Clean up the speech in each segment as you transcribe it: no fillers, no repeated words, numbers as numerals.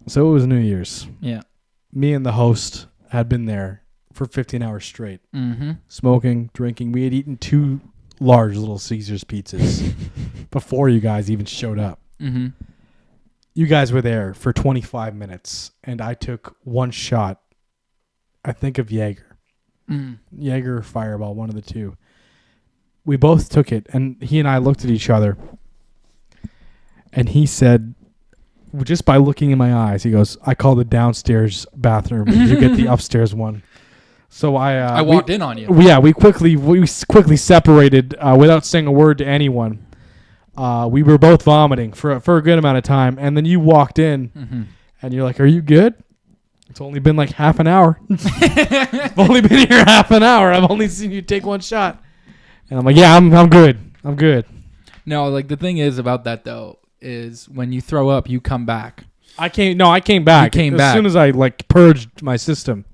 So it was New Year's. Yeah. Me and the host had been there for 15 hours straight. Mm-hmm. Smoking, drinking. We had eaten 2 large Little Caesars pizzas before you guys even showed up. Mm-hmm. You guys were there for 25 minutes, and I took 1 shot, I think, of Jaeger. Jaeger or Fireball, one of the 2. We both took it, and he and I looked at each other, and he said, just by looking in my eyes, he goes, I call the downstairs bathroom. You get the upstairs one. So I walked in on you. We quickly separated without saying a word to anyone. We were both vomiting for a good amount of time, and then you walked in, and you're like, "Are you good?" It's only been like half an hour. I've only been here half an hour. I've only seen you take 1 shot, and I'm like, "Yeah, I'm good. I'm good." No, like the thing is about that though is when you throw up, you come back. I came back. You came as back. soon as I purged my system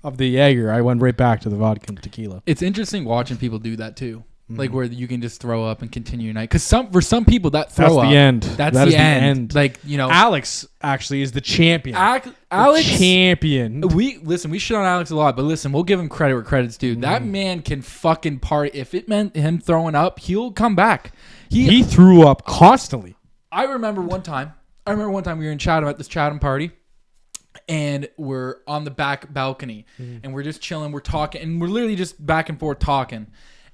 of the Jaeger. I went right back to the vodka and tequila. It's interesting watching people do that too. Like where you can just throw up and continue your night. Because for some people that throw up. That's the end. That's the the end. end. Like, you know. Alex actually is the champion. Alex. Champion. We shit on Alex a lot, but listen, we'll give him credit where credit's due. That man can fucking party. If it meant him throwing up, he'll come back. He threw up constantly. I remember one time we were in Chatham at this Chatham party. And we're on the back balcony. And we're just chilling. We're talking. And we're literally just back and forth talking.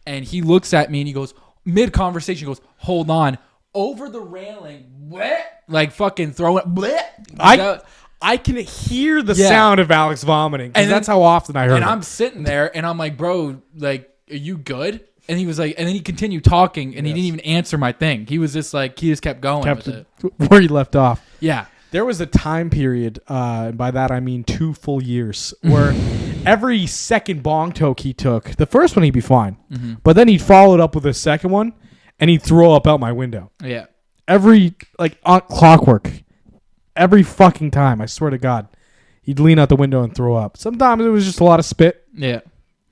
And he looks at me and he goes, mid-conversation, he goes, hold on. Over the railing, bleh, like fucking throwing, bleh. I can hear the sound of Alex vomiting. And that's how often I heard it. And I'm sitting there and I'm like, bro, like, are you good? And he was like, and then he continued talking and he didn't even answer my thing. He was just like, he just kept going with it. Where he left off. Yeah. There was a time period, by that I mean 2 full years, where every second bong toke he took, the first one he'd be fine, but then he'd follow it up with a second one, and he'd throw up out my window. Yeah. Every, clockwork. Every fucking time, I swear to God. He'd lean out the window and throw up. Sometimes it was just a lot of spit. Yeah.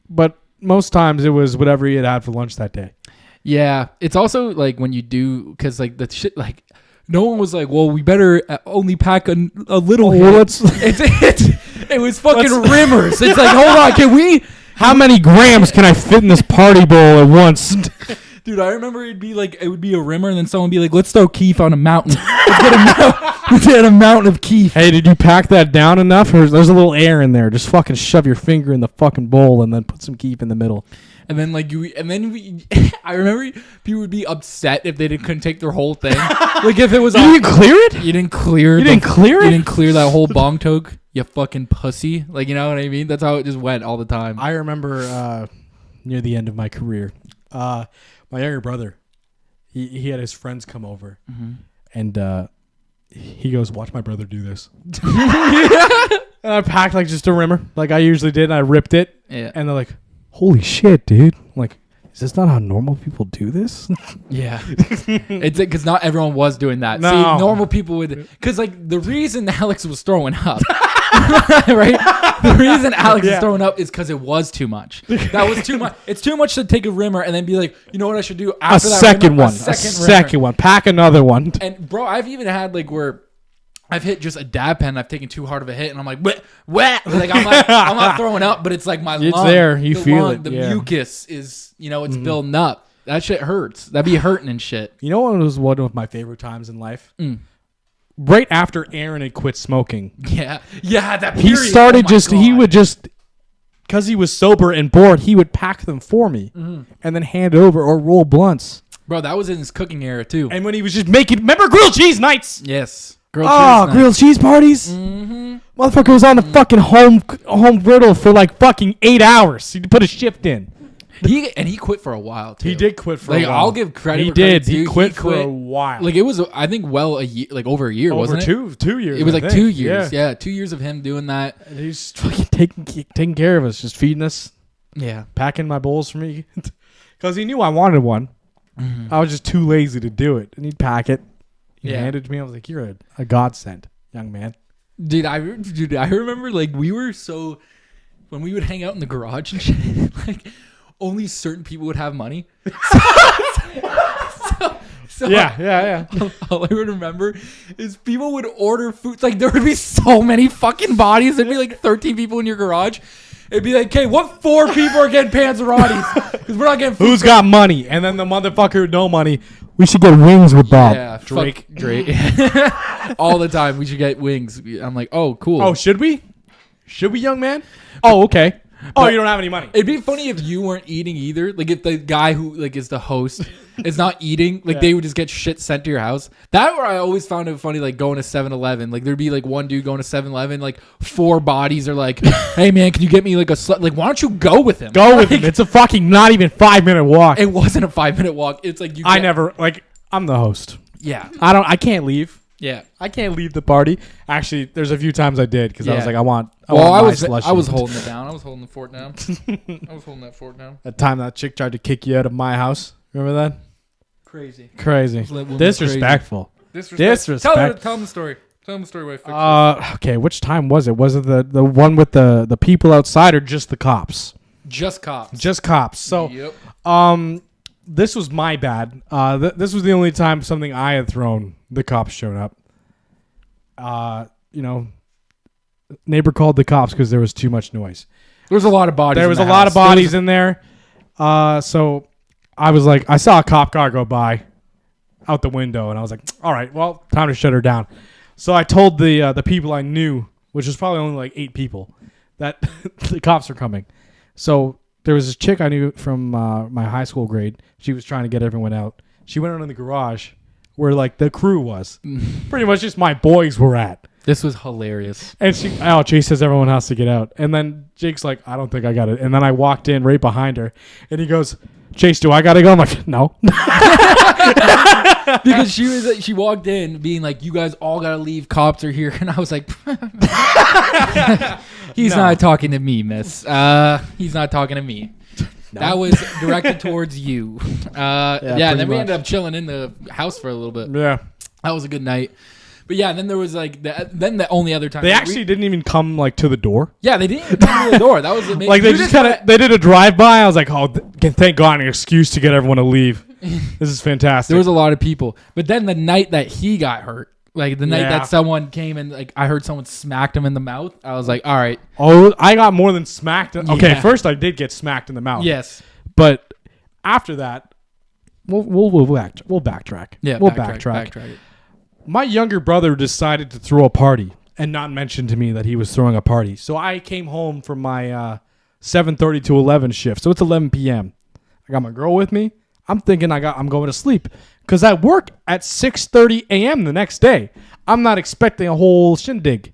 But most times it was whatever he had for lunch that day. Yeah. It's also, like, when you do, because, like, the shit, like... No one was like, well, we better only pack a little hit. It was fucking rimmers. It's like, hold on, can we? How many grams can I fit in this party bowl at once? Dude, I remember it would be a rimmer, and then someone would be like, let's throw Keef on a mountain. Let's get a mountain of Keef. Hey, did you pack that down enough? Or there's a little air in there. Just fucking shove your finger in the fucking bowl and then put some Keef in the middle. And then I remember people would be upset if they couldn't take their whole thing. Like if it was, you didn't clear it. You didn't clear. You didn't clear it. You didn't clear that whole bong toke. You fucking pussy. Like, you know what I mean? That's how it just went all the time. I remember near the end of my career, my younger brother, he had his friends come over, and he goes, "Watch my brother do this." And I packed just a rimmer, like I usually did, and I ripped it. Yeah. And they're like, "Holy shit, dude!" I'm like, is this not how normal people do this? Yeah. It's because not everyone was doing that. No. See, normal people would... Because, the reason Alex was throwing up... right? The reason Alex is throwing up is because it was too much. That was too much. It's too much to take a rimmer and then be like, you know what I should do after a that second rimmer? one. A second one. Pack another one. And, bro, I've even had, where... I've hit just a dab pen. I've taken too hard of a hit, and I'm like, wet. Like I'm not throwing up, but it's like my lung. It's there. You feel it. The mucus is, it's building up. That shit hurts. That'd be hurting and shit. You know what was one of my favorite times in life? Right after Aaron had quit smoking. Yeah, that period. He started he would just, because he was sober and bored, he would pack them for me and then hand over or roll blunts. Bro, that was in his cooking era too. And when he was just remember grilled cheese nights? Yes. Grilled cheese parties? Motherfucker was on the fucking home griddle for fucking 8 hours. He put a shift in. He quit for a while too. He did quit for a while. I'll give credit. He did. He quit for a while. It was, I think, a year, over a year, wasn't it? 2 years. It was 2 years. Yeah, 2 years of him doing that. And he's fucking taking care of us, just feeding us. Yeah, packing my bowls for me because he knew I wanted one. I was just too lazy to do it, and he'd pack it. He handed it to me. I was like, "You're a godsend, young man." Dude, I remember we were when we would hang out in the garage and shit, only certain people would have money. So Yeah. all I would remember is people would order food. Like there would be so many fucking bodies. There'd be like 13 people in your garage. It'd be like, okay, what 4 people are getting Panzerottis? Because we're not getting food. Who's got money? And then the motherfucker with no money. We should get wings with Bob. Yeah, Drake. All the time we should get wings. I'm like, oh, cool. Oh, should we? Should we, young man? Oh, okay. Oh, you don't have any money. It'd be funny if you weren't eating either. Like if the guy who like is the host is not eating, like they would just get shit sent to your house. That where I always found it funny, like going to 7-Eleven. Like there'd be like one dude going to 7-Eleven, like 4 bodies are like, hey man, can you get me like a like why don't you go with him? Go with him. It's a fucking not even 5-minute walk. It wasn't a 5-minute walk. It's like I never like I'm the host. Yeah. I can't leave. Yeah. I can't leave the party. Actually, there's a few times I did because I was like, I want I was holding it down. I was holding the fort down. I was holding that fort down. That time that chick tried to kick you out of my house. Remember that? Crazy. Disrespectful. Disrespectful. Tell them the story. Tell them the story. Okay, which time was it? Was it the one with the people outside or just the cops? Just cops. Just cops. So, yep. This was my bad. This was the only time something I had thrown. The cops showed up. Neighbor called the cops because there was too much noise. There was a lot of bodies. There was a lot of bodies in there. So I was like, I saw a cop car go by out the window, and I was like, all right, well, time to shut her down. So I told the people I knew, which was probably only like 8 people, that the cops were coming. So there was this chick I knew from my high school grade. She was trying to get everyone out. She went out in the garage where like the crew was. Pretty much just my boys were at. This was hilarious. And Chase says everyone has to get out. And then Jake's like, I don't think I got it. And then I walked in right behind her. And he goes, Chase, do I got to go? I'm like, no. Because she walked in being like, you guys all got to leave. Cops are here. And I was like, he's not talking to me, miss. He's not talking to me. No. That was directed towards you. And then we ended up chilling in the house for a little bit. Yeah. That was a good night. But yeah, then there was like the only other time they actually didn't even come like to the door. Yeah, they didn't even come to the door. That was amazing. Like they just they did a drive by. I was like, oh, thank God, an excuse to get everyone to leave. This is fantastic. There was a lot of people. But then the night that he got hurt, like the night that someone came and like I heard someone smacked him in the mouth. I was like, all right. Oh, I got more than smacked. Okay, first I did get smacked in the mouth. Yes, but after that, we'll backtrack. Yeah, we'll backtrack. My younger brother decided to throw a party and not mention to me that he was throwing a party. So I came home from my 7:30 to 11 shift. So it's 11 p.m. I got my girl with me. I'm thinking I'm going to sleep because I work at 6:30 a.m. the next day. I'm not expecting a whole shindig.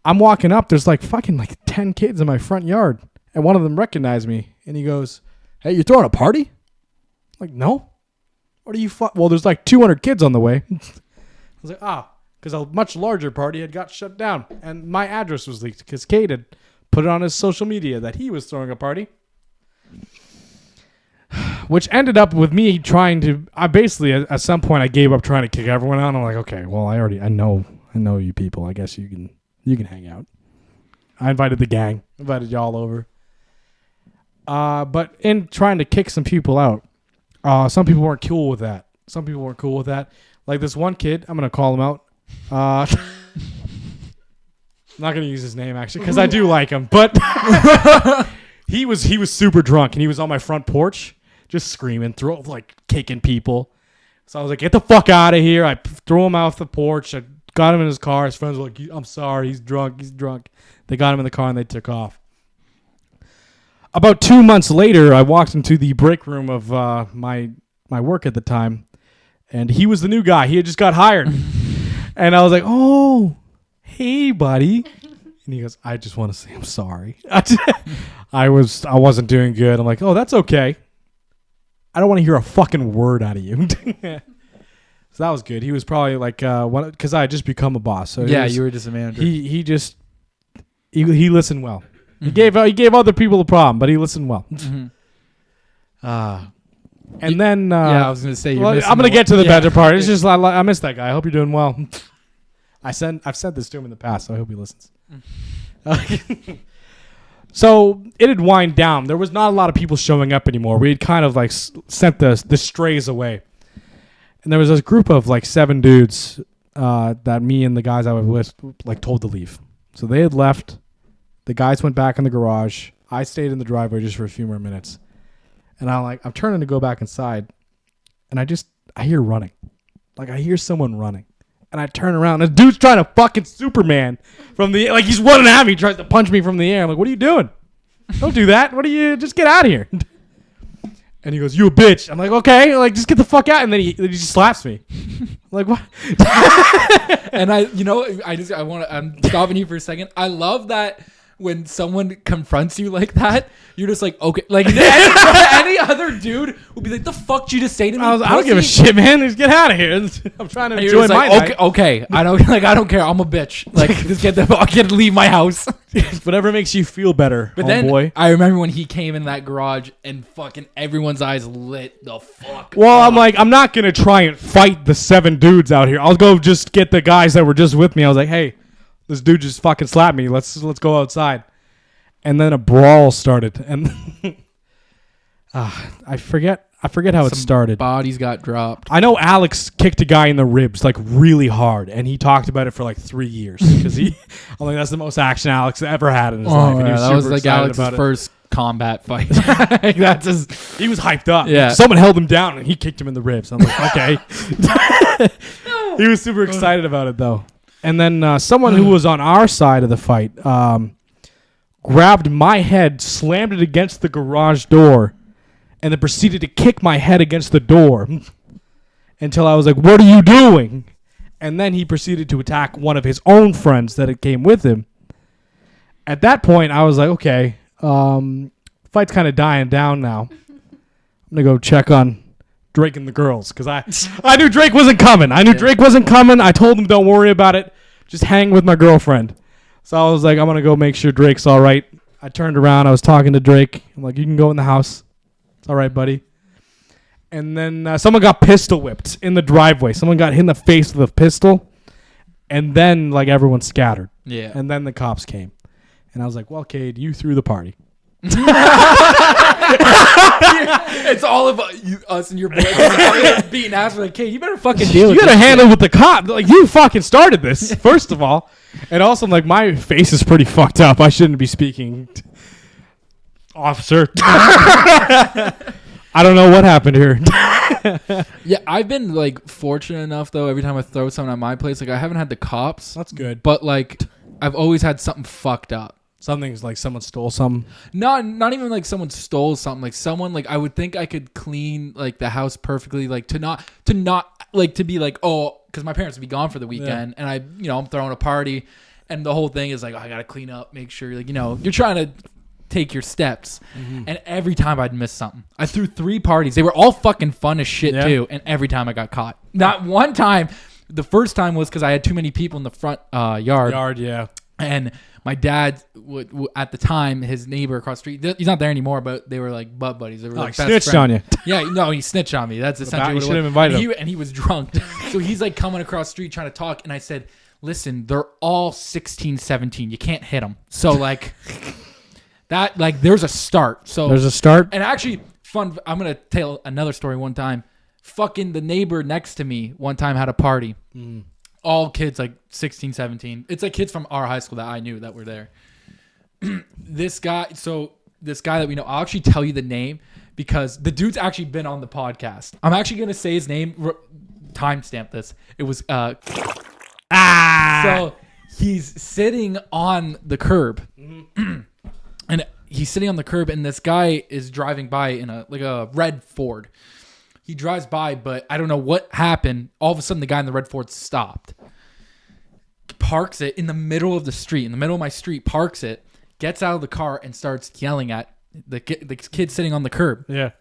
I'm walking up. There's like 10 kids in my front yard. And one of them recognized me. And he goes, hey, you throwing a party? I'm like, no. What are you? Well, there's like 200 kids on the way. I was like, because a much larger party had got shut down, and my address was leaked because Cade had put it on his social media that he was throwing a party, which ended up with me trying to. I basically at some point I gave up trying to kick everyone out. I'm like, okay, well I know you people. I guess you can hang out. I invited the gang, invited y'all over, but in trying to kick some people out. Some people weren't cool with that. Like this one kid, I'm going to call him out. I'm not going to use his name, actually, because I do like him. But he was super drunk, and he was on my front porch just screaming, kicking people. So I was like, get the fuck out of here. I threw him off the porch. I got him in his car. His friends were like, I'm sorry. He's drunk. They got him in the car, and they took off. About 2 months later, I walked into the break room of my work at the time, and he was the new guy. He had just got hired. And I was like, oh, hey, buddy. And he goes, I just want to say I'm sorry. I wasn't doing good. I'm like, oh, that's okay. I don't want to hear a fucking word out of you. So that was good. He was probably like, because I had just become a boss. So yeah, you were just a manager. He listened well. He gave other people the problem, but he listened well. Mm-hmm. And then I was going to say I'm going to get to the better part. It's just I miss that guy. I hope you're doing well. I've said this to him in the past, so I hope he listens. So it had wind down. There was not a lot of people showing up anymore. We had kind of like sent the strays away. And there was this group of like 7 dudes that me and the guys I was with like told to leave. So they had left. The guys went back in the garage. I stayed in the driveway just for a few more minutes. And I'm turning to go back inside. And I hear running. Like I hear someone running. And I turn around. And this dude's trying to fucking Superman from the like he's running at me, tries to punch me from the air. I'm like, what are you doing? Don't do that. Just get out of here. And he goes, you a bitch. I'm like, okay, like just get the fuck out. And then he just slaps me. I'm like, what? And I'm stopping you for a second. I love that when someone confronts you like that, you're just like, okay. Like any other dude would be like, the fuck did you just say to me? I don't give a shit, man. Just get out of here. I'm trying to enjoy my night. Okay. I don't care. I'm a bitch. Like, just get the fuck, leave my house. Whatever makes you feel better, but then boy. I remember when he came in that garage and fucking everyone's eyes lit the fuck. Well, up. I'm like, I'm not gonna try and fight the 7 dudes out here. I'll go just get the guys that were just with me. I was like, hey, this dude just fucking slapped me. Let's go outside. And then a brawl started, and I forget how it started. Bodies got dropped. I know Alex kicked a guy in the ribs like really hard, and he talked about it for like 3 years because I think that's the most action Alex ever had in his life. And he was that was like Alex's first combat fight. Like, he was hyped up. Yeah, someone held him down and he kicked him in the ribs. I'm like, okay. He was super excited about it though. And then someone who was on our side of the fight grabbed my head, slammed it against the garage door, and then proceeded to kick my head against the door until I was like, what are you doing? And then he proceeded to attack one of his own friends that came with him. At that point, I was like, okay, fight's kind of dying down now. I'm going to go check on Drake and the girls because I knew Drake wasn't coming. I told him, don't worry about it. Just hang with my girlfriend. So I was like, I'm going to go make sure Drake's all right. I turned around. I was talking to Drake. I'm like, you can go in the house. It's all right, buddy. And then someone got pistol whipped in the driveway. Someone got hit in the face with a pistol. And then, like, everyone scattered. Yeah. And then the cops came. And I was like, well, Cade, you threw the party. It's all of us and your boys beating ass. We're like, Cade, you better fucking deal with it. You gotta handle with the cop. Like, you fucking started this, first of all. And also, like, my face is pretty fucked up. I shouldn't be speaking. Officer. I don't know what happened here. Yeah, I've been, like, fortunate enough, though, every time I throw something at my place, like, I haven't had the cops. That's good. But, like, I've always had something fucked up. Something's like someone stole something. Not even like someone stole something. Like someone, like, I would think I could clean like the house perfectly, like to not like to be like, oh, because my parents would be gone for the weekend, and I'm throwing a party, and the whole thing is like, oh, I gotta clean up, make sure, like, you're trying to take your steps, and every time I'd miss something. I threw 3 parties. They were all fucking fun as shit too, and every time I got caught. Not one time. The first time was because I had too many people in the front yard. Yeah. And my dad, at the time, his neighbor across the street, he's not there anymore, but they were like butt buddies. They were like best snitched friend. on you. Yeah, no, he snitched on me. That's essentially what it was. You should have invited him. And he was drunk. So he's like coming across the street trying to talk. And I said, listen, they're all 16, 17. You can't hit them. So like that, like there's a start. So there's a start. And actually, fun, I'm going to tell another story one time. Fucking the neighbor next to me one time had a party. All kids like 16, 17. It's like kids from our high school that I knew that were there. This guy that we know, I'll actually tell you the name because the dude's actually been on the podcast. I'm actually going to say his name. Timestamp this. It was So he's sitting on the curb. And he's sitting on the curb and this guy is driving by in a red Ford. He drives by, but I don't know what happened. All of a sudden, the guy in the red Ford stopped. Parks it in the middle of the street, in the middle of my street, parks it, gets out of the car, and starts yelling at the kid sitting on the curb. Yeah.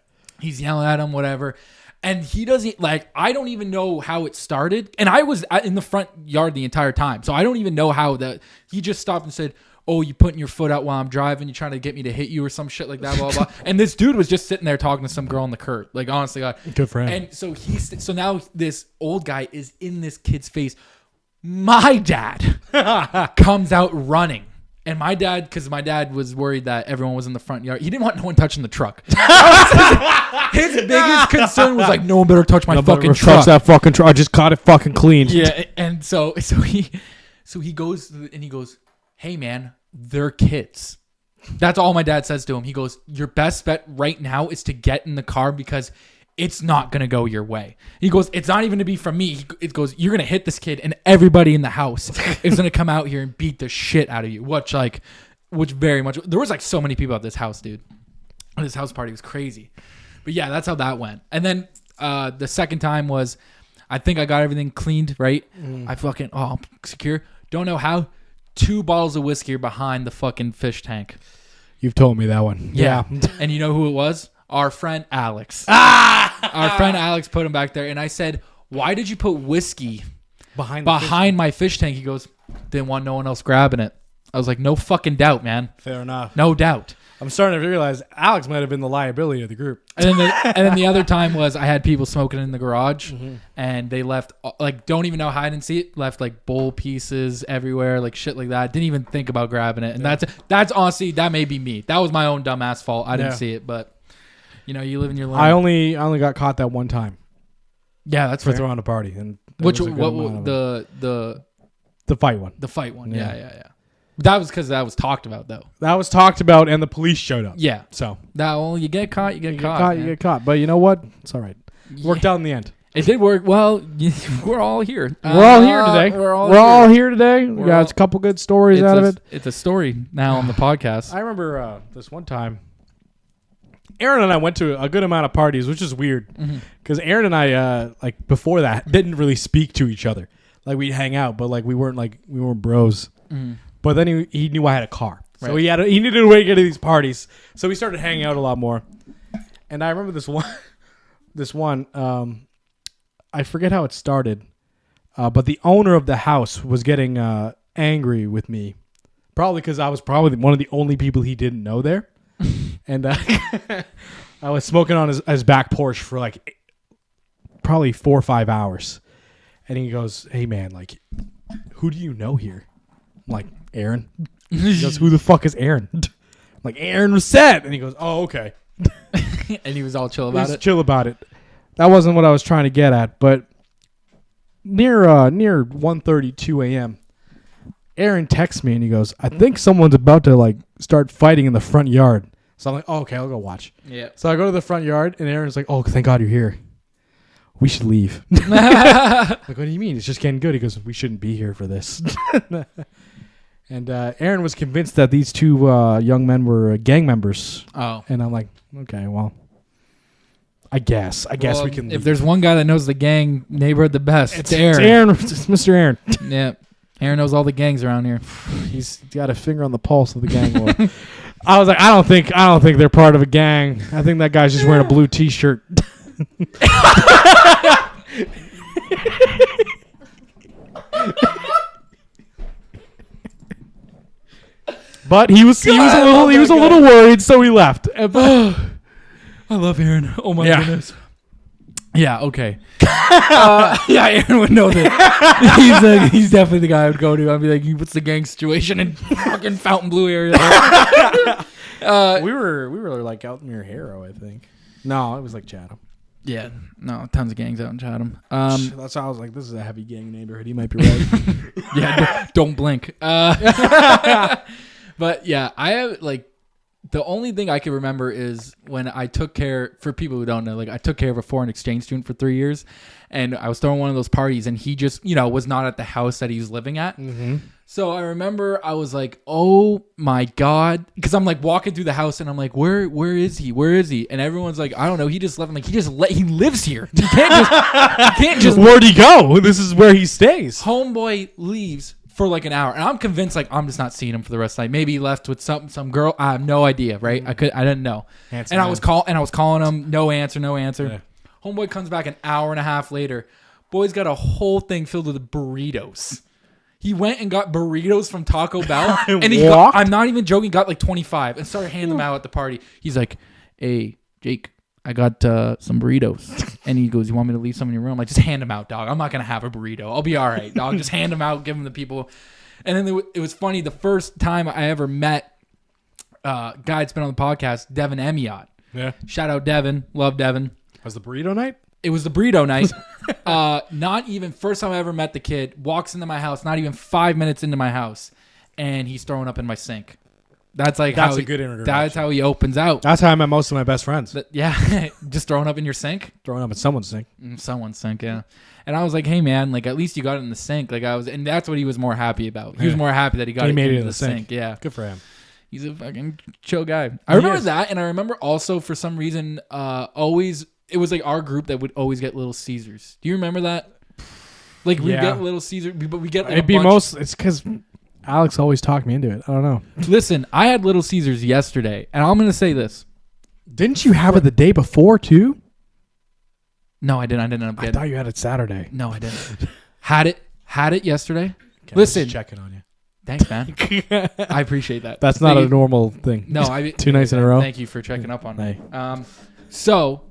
He's yelling at him, whatever. And he doesn't, like, I don't even know how it started. And I was in the front yard the entire time. So I don't even know how that. He just stopped and said, oh, you putting your foot out while I'm driving, you trying to get me to hit you or some shit like that, blah, blah, blah. And this dude was just sitting there talking to some girl on the curb. Like, honestly, God. Good for him. And so so now this old guy is in this kid's face. My dad comes out running And my dad, because my dad was worried that everyone was in the front yard. He didn't want no one touching the truck. His biggest concern was like, no one better touch my fucking truck. Touch that fucking truck. I just caught it fucking clean. Yeah, and so he goes and he goes, hey man, they're kids. That's all my dad says to him. He goes, your best bet right now is to get in the car because it's not going to go your way. He goes, it's not even to be from me. It goes, you're going to hit this kid and everybody in the house is going to come out here and beat the shit out of you. Which very much, there was like so many people at this house, dude. This house party was crazy. But yeah, that's how that went. And then the second time was, I think I got everything cleaned, right? I fucking, I'm secure. Don't know how. 2 bottles of whiskey are behind the fucking fish tank. You've told me that one. Yeah. And you know who it was? Our friend Alex. Our friend Alex put him back there. And I said, why did you put whiskey behind my fish tank? He goes, didn't want no one else grabbing it. I was like, no fucking doubt, man. Fair enough. No doubt. I'm starting to realize Alex might have been the liability of the group. And then the other time was I had people smoking in the garage, and they left, like, don't even know how I didn't see it, left like bowl pieces everywhere, like shit like that. Didn't even think about grabbing it. And that's honestly, that may be me. That was my own dumbass fault. I didn't see it, but you know, you live in your life. I only got caught that one time. Yeah, that's for fair. throwing a party. And the fight one. The fight one. Yeah. That was because that was talked about, though. That was talked about, and the police showed up. Yeah. So you get caught, you get caught. But you know what? It's all right. Worked out in the end. It did work. Well, we're all here. We're all here today. We're all here today. We got a couple good stories out of it. It's a story now on the podcast. I remember this one time, Aaron and I went to a good amount of parties, which is weird because Aaron and I, like before that, didn't really speak to each other. Like we'd hang out, but like we weren't bros. But then he knew I had a car, so he needed a way to get to these parties. So we started hanging out a lot more. And I remember this one. I forget how it started, but the owner of the house was getting angry with me, probably because I was probably one of the only people he didn't know there. And I was smoking on his back porch for like probably 4 or 5 hours. And he goes, hey man, like, who do you know here? I'm like, Aaron. He goes, who the fuck is Aaron? I'm like, Aaron Reset. And he goes, oh, okay. And he was all chill about it? Chill about it. That wasn't what I was trying to get at, but near 1:32 a.m., Aaron texts me and he goes, I think someone's about to like start fighting in the front yard. So I'm like, oh, okay, I'll go watch. Yeah. So I go to the front yard and Aaron's like, oh, thank God you're here. We should leave. Like, what do you mean? It's just getting good. He goes, we shouldn't be here for this. And Aaron was convinced that these 2 young men were gang members. Oh. And I'm like, okay, well, I guess we can leave. If there's one guy that knows the gang neighborhood the best, it's Aaron. It's Mr. Aaron. Yeah. Aaron knows all the gangs around here. He's got a finger on the pulse of the gang war. I was like, I don't think they're part of a gang. I think that guy's just wearing a blue T-shirt. But he was a little worried, so he left. I love Aaron. Oh my goodness. Yeah. Okay. Aaron would know that. He's definitely the guy I would go to. I'd be like, what's the gang situation in fucking Fontainebleau area? We were like out near Harrow, I think. No, it was like Chatham. Yeah, no, tons of gangs out in Chatham. That's how I was like, this is a heavy gang neighborhood. He might be right. Yeah, don't blink. But yeah, I have like the only thing I can remember is when I took care, for people who don't know, like I took care of a foreign exchange student for 3 years, and I was throwing one of those parties, and he just, was not at the house that he was living at. Mm-hmm. So I remember I was like, oh my God. Because I'm like walking through the house and I'm like, where is he? Where is he? And everyone's like, I don't know. He just left. I'm like, he lives here. You can't just. Where'd he go? This is where he stays. Homeboy leaves for like an hour. And I'm convinced like I'm just not seeing him for the rest of the night. Maybe he left with some girl. I have no idea. Right. I didn't know. Handsome and man. I was calling him. No answer. Yeah. Homeboy comes back an hour and a half later. Boy's got a whole thing filled with burritos. He went and got burritos from Taco Bell, and I'm not even joking, got like 25 and started handing them out at the party. He's like, hey, Jake, I got some burritos. And he goes, you want me to leave some in your room? I'm like, just hand them out, dog. I'm not going to have a burrito. I'll be all right, dog. Just hand them out, give them to people. And then it was funny. The first time I ever met guy that's been on the podcast, Devin Emiot. Yeah. Shout out Devin. Love Devin. Was the burrito night? It was the burrito night. Not even first time I ever met the kid. Walks into my house. Not even 5 minutes into my house, and he's throwing up in my sink. That's like That's a good introduction. That's how he opens out. That's how I met most of my best friends. Yeah, just throwing up in your sink. Throwing up in someone's sink. Someone's sink, yeah. And I was like, hey man, like at least you got it in the sink. Like and that's what he was more happy about. He was more happy that he got it in the sink. Yeah, good for him. He's a fucking chill guy. I remember that, and I remember also for some reason, always it was like our group that would always get Little Caesars. Do you remember that? Like we get Little Caesars, but we get. Like, it'd be most. It's because Alex always talked me into it. I don't know. Listen, I had Little Caesars yesterday, and I'm gonna say this. Didn't you have it the day before too? No, I didn't. I didn't end up getting. I thought you had it Saturday. No, I didn't. Had it yesterday. Okay, Listen, checking on you. Thanks, man. I appreciate that. That's not a normal thing. No, I 2 nights in a row. Thank you for checking up on me. Hey. So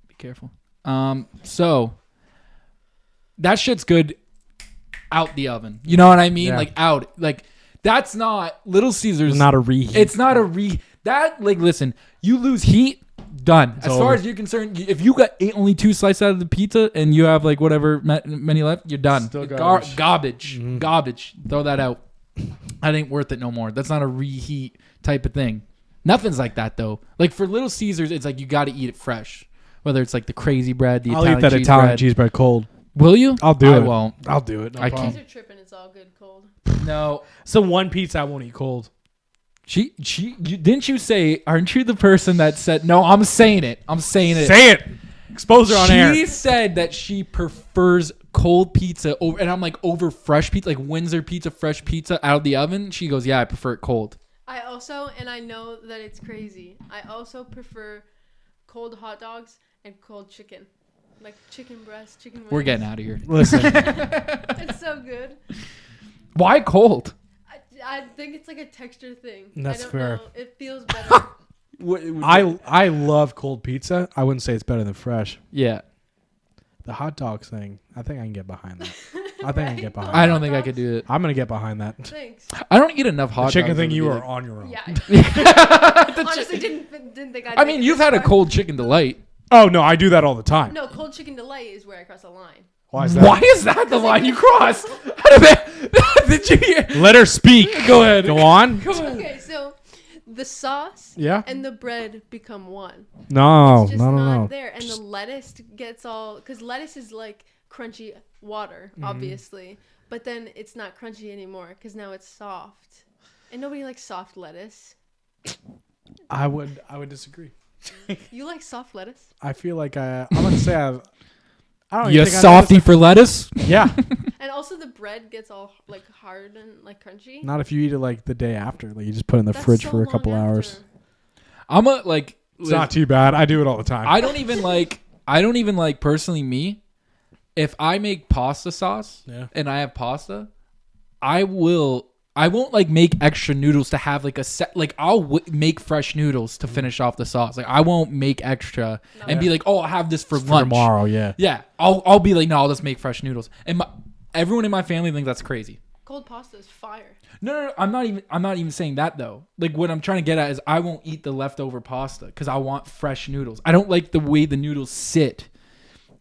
be careful. So that shit's good out the oven. You know what I mean? Yeah. Like out. Like that's not Little Caesars. It's not a reheat. It's not a that like listen, you lose heat, done. It's as over. far as you're concerned, if you got only 2 slices out of the pizza and you have like whatever many left, you're done. Still garbage. Garbage. Mm-hmm. Garbage. Throw that out. That ain't worth it no more. That's not a reheat type of thing. Nothing's like that though. Like for Little Caesars, it's like you got to eat it fresh. Whether it's like the crazy bread, the I'll Italian eat that cheese Italian bread. cheese bread cold. Will you? I'll do it. I won't. I'll do it. No I problem. can't. Guys are tripping. It's all good cold. No. So one pizza I won't eat cold. Didn't you say? Aren't you the person that said? No, I'm saying it. I'm saying it. Say it. Expose her on air. She said that she prefers cold pizza over, and I'm like over fresh pizza, like Windsor pizza, fresh pizza out of the oven. She goes, yeah, I prefer it cold. I also, and I know that it's crazy, I also prefer cold hot dogs and cold chicken. Like chicken breast, chicken wings. We're getting out of here. Listen. It's so good. Why cold? I think it's like a texture thing. That's I don't fair. know. It feels better. I love cold pizza. I wouldn't say it's better than fresh. Yeah. The hot dogs thing, I think I can get behind that. I think I can get behind I that. don't think I could do it. I'm going to get behind that. Thanks. I don't eat enough hot The chicken dogs thing, to you be are like- on your own. Yeah. The Honestly, chicken- didn't think I'd I make mean, it you've this had a far. cold chicken delight. Oh, no, I do that all the time. No, cold chicken delight is where I cross the line. Why is that? Why is that the line you cross? Did you hear? Let her speak. Go ahead. Go on. Okay, so the sauce Yeah. and the bread become one. No, It's just no, not no. there, and the lettuce gets all because lettuce is like crunchy water, Mm-hmm. obviously, but then it's not crunchy anymore because now it's soft, and nobody likes soft lettuce. I would disagree. You like soft lettuce? I feel like I'm going to say I don't You even think I softy for lettuce? Yeah. And also the bread gets all like hard and like crunchy. Not if you eat it like the day after. Like you just put it in the That's fridge so for a long couple after. hours. I'm a like. It's not too bad. I do it all the time. I don't even like personally me. If I make pasta sauce and I have pasta, I won't like make extra noodles to have like a set. Like I'll make fresh noodles to finish off the sauce. Like I won't make extra and be like, oh, I'll have this for lunch tomorrow. Yeah. Yeah, I'll be like, no, I'll just make fresh noodles. And everyone in my family thinks that's crazy. Cold pasta is fire. No, I'm not even saying that though. Like what I'm trying to get at is I won't eat the leftover pasta because I want fresh noodles. I don't like the way the noodles sit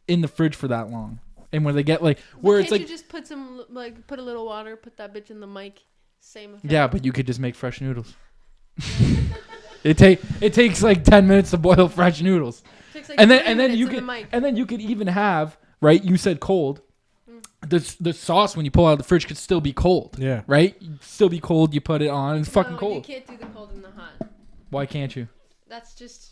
in the fridge for that long. And when they get like where Can't it's like you just put some like put a little water, put that bitch in the mic, same effect. yeah, but you could just make fresh noodles. It takes like 10 minutes to boil fresh noodles. Takes, like, And 20 then you minutes in could the mic. and then you could even have, right? You said cold. The sauce when you pull out of the fridge could still be cold. Yeah. Right? It'd still be cold, you put it on, it's fucking No, cold. You can't do the cold and the hot. Why can't you? That's just.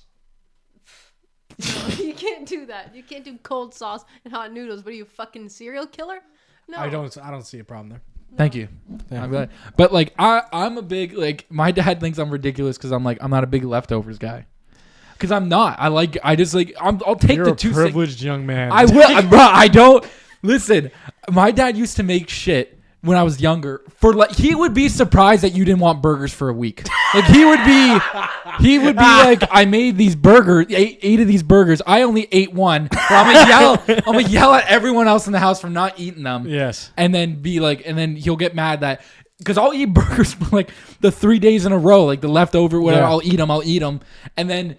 No, you can't do that. You can't do cold sauce and hot noodles. What are you, fucking serial killer? No. I don't see a problem there. Thank you. Yeah. I'm glad. But like I'm a big like my dad thinks I'm ridiculous because I'm not a big leftovers guy. Because I'm not. I'll take You're the a two. privileged young man. I will, bro. I don't listen. My dad used to make shit when I was younger. For like, he would be surprised that you didn't want burgers for a week. Like he would be like, I made these burgers, eight of these burgers. I only ate one. But I'm gonna yell at everyone else in the house for not eating them. Yes. And then be like, and then he'll get mad that because I'll eat burgers for like the 3 days in a row, like the leftover whatever. Yeah. I'll eat them, and then.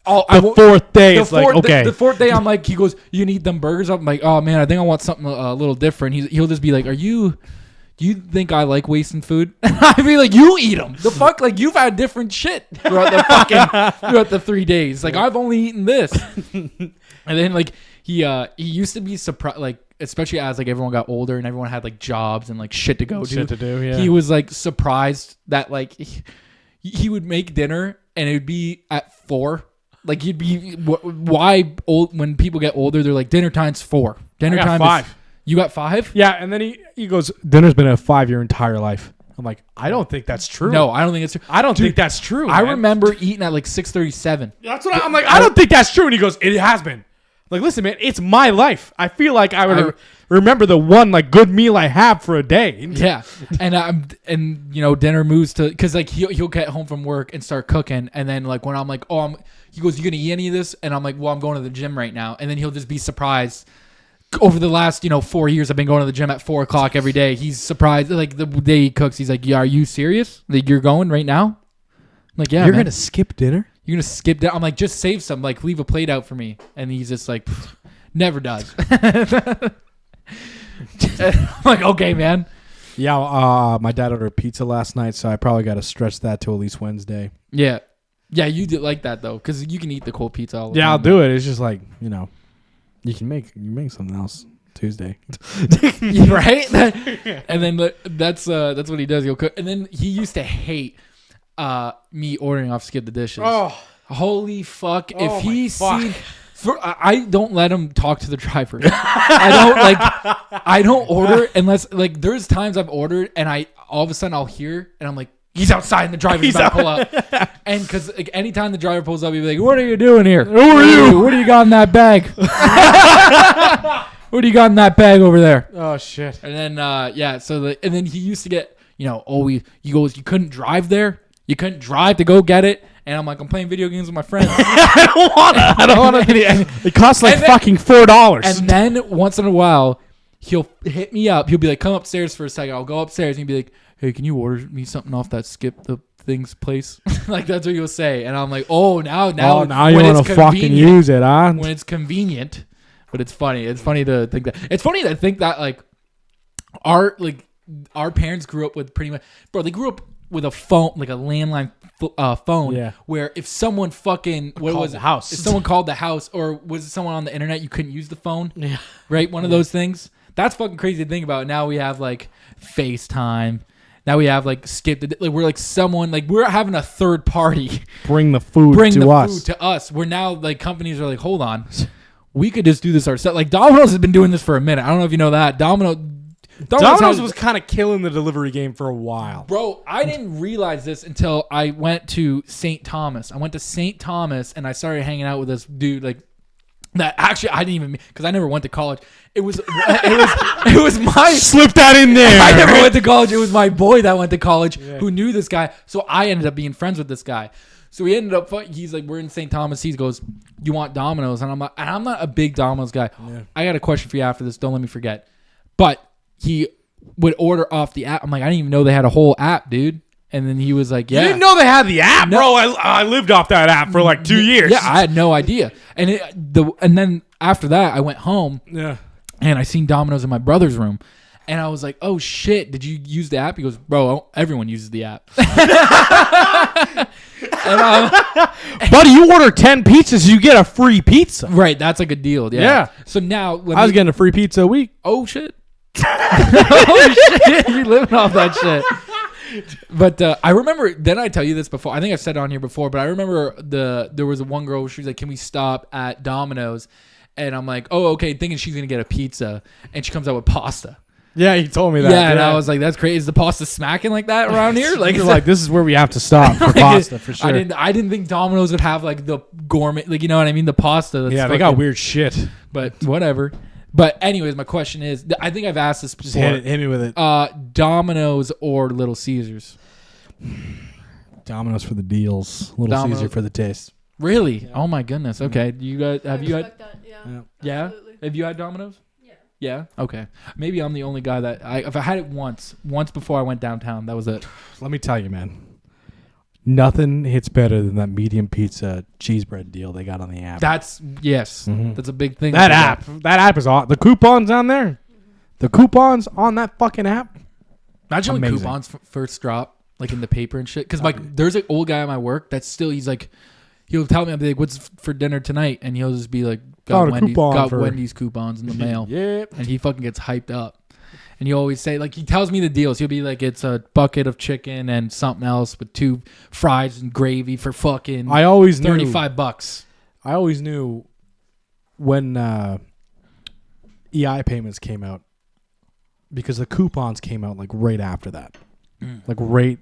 The fourth day, it's like, okay. The fourth day, I'm like, he goes, you can eat them burgers? I'm like, oh, man, I think I want something a little different. He'll just be like, do you think I like wasting food? I'd be like, you eat them. The fuck? Like, you've had different shit throughout the 3 days. Like, I've only eaten this. And then, like, he used to be surprised, like, especially as, like, everyone got older and everyone had, like, jobs and, like, shit to go Shit to do, yeah. He was, like, surprised that, like, he would make dinner and it would be at 4. Like you'd be why old when people get older they're like dinner time's 4. Dinner time 5. You got 5? Yeah, and then he goes, dinner's been a 5 your entire life. I'm like, I don't think that's true. No, I don't think it's true. I don't think that's true. I remember eating at like 6:37. That's what I'm like. I don't think that's true. And he goes, it has been. Like, listen, man, it's my life. I feel like I would remember the one like good meal I have for a day. Yeah, and you know dinner moves to because like he'll get home from work and start cooking, and then like when I'm like, he goes, you gonna eat any of this? And I'm like, well, I'm going to the gym right now, and then he'll just be surprised. Over the last 4 years, I've been going to the gym at 4 o'clock every day. He's surprised. Like the day he cooks, he's like, yeah, are you serious? Like you're going right now? I'm like, yeah, you're gonna skip dinner. You're going to skip that? I'm like, just save some. Like, leave a plate out for me. And he's just like, never does. I'm like, okay, man. Yeah, my dad ordered pizza last night, so I probably got to stretch that to at least Wednesday. Yeah. Yeah, you did like that, though, because you can eat the cold pizza all the time. Yeah, I'll do it. It's just like, you can make something else Tuesday. Right? And then that's what he does. He'll cook. And then he used to hate me ordering off Skip the Dishes. Oh, holy fuck! If he seen, I don't let him talk to the driver. I don't order unless like there's times I've ordered and I all of a sudden I'll hear and I'm like he's outside and the driver's about to pull up. And because like anytime the driver pulls up, he'll be like, "What are you doing here? Who are you? What do you got in that bag? What do you got in that bag over there?" Oh shit! And then and then he used to get he goes, "You couldn't drive there." You couldn't drive to go get it. And I'm like, I'm playing video games with my friends. I don't want to. It costs like fucking $4. And then once in a while, he'll hit me up. He'll be like, come upstairs for a second. I'll go upstairs and he'll be like, hey, can you order me something off that Skip the Things place? Like, that's what he'll say. And I'm like, now you want to fucking use it, huh? When it's convenient. But it's funny. It's funny to think that like our parents grew up with pretty much, bro, they grew up with a phone, like a landline phone, where if someone fucking if someone called the house or was someone on the internet, you couldn't use the phone, right? One of those things. That's fucking crazy to think about. Now we have like FaceTime. Now we have like Skip. Like we're like someone like we're having a third party bring the food to us. Where now like companies are like, hold on, we could just do this ourselves. Like Domino's has been doing this for a minute. I don't know if you know that. Domino's was kind of killing the delivery game for a while. Bro, I didn't realize this until I went to St. Thomas. I went to St. Thomas and I started hanging out with this dude like that. Actually, I didn't even because I never went to college. It was my slip that in there. I never went to college. It was my boy that went to college who knew this guy. So I ended up being friends with this guy. So we ended up. He's like, we're in St. Thomas. He goes, you want Domino's? And I'm not a big Domino's guy. Yeah. I got a question for you after this. Don't let me forget. But he would order off the app. I'm like, I didn't even know they had a whole app, dude. And then he was like, yeah. You didn't know they had the app? No. Bro, I lived off that app for like 2 years. Yeah, I had no idea. And then after that, I went home. Yeah. And I seen Domino's in my brother's room. And I was like, oh, shit, did you use the app? He goes, bro, everyone uses the app. Buddy, you order 10 pizzas, you get a free pizza. Right, that's like a deal. Yeah. So now. I was getting a free pizza a week. Oh, shit. Oh, shit. You're living off that shit. But I remember, didn't I tell you this before? I think I've said it on here before, but I remember there was one girl, she was like, can we stop at Domino's? And I'm like, oh, okay, thinking she's going to get a pizza. And she comes out with pasta. Yeah, you told me that. Yeah, and I was like, that's crazy. Is the pasta smacking like that around here? Like, you're like, this is where we have to stop for pasta, for sure. I didn't think Domino's would have like the gourmet, like, you know what I mean? The pasta. That's they got weird shit. But whatever. But anyways, my question is, I think I've asked this Just before. hit me with it. Domino's or Little Caesars? Domino's for the deals. Little Domino's. Caesar for the taste. Really? Yeah. Oh my goodness. Okay. You guys have I you had? respect that. Yeah. Yeah. Absolutely. Have you had Domino's? Yeah. Yeah. Okay. Maybe I'm the only guy that if I had it once before I went downtown, that was it. Let me tell you, man. Nothing hits better than that medium pizza cheese bread deal they got on the app. That's Mhm. That's a big thing. That app is on. The coupons on there. The coupons on that fucking app. Imagine when Amazing. coupons first drop, like in the paper and shit. Because there's an old guy at my work that's still. He's like, he'll tell me, I'll be like, "What's for dinner tonight?" And he'll just be like, Found a Wendy's, coupon got for- Wendy's coupons in the mail." Yep. And he fucking gets hyped up. And he always say, like, he tells me the deals. He'll be like, it's a bucket of chicken and something else with 2 fries and gravy for fucking I always knew. $35. I always knew when EI payments came out because the coupons came out like right after that. Like right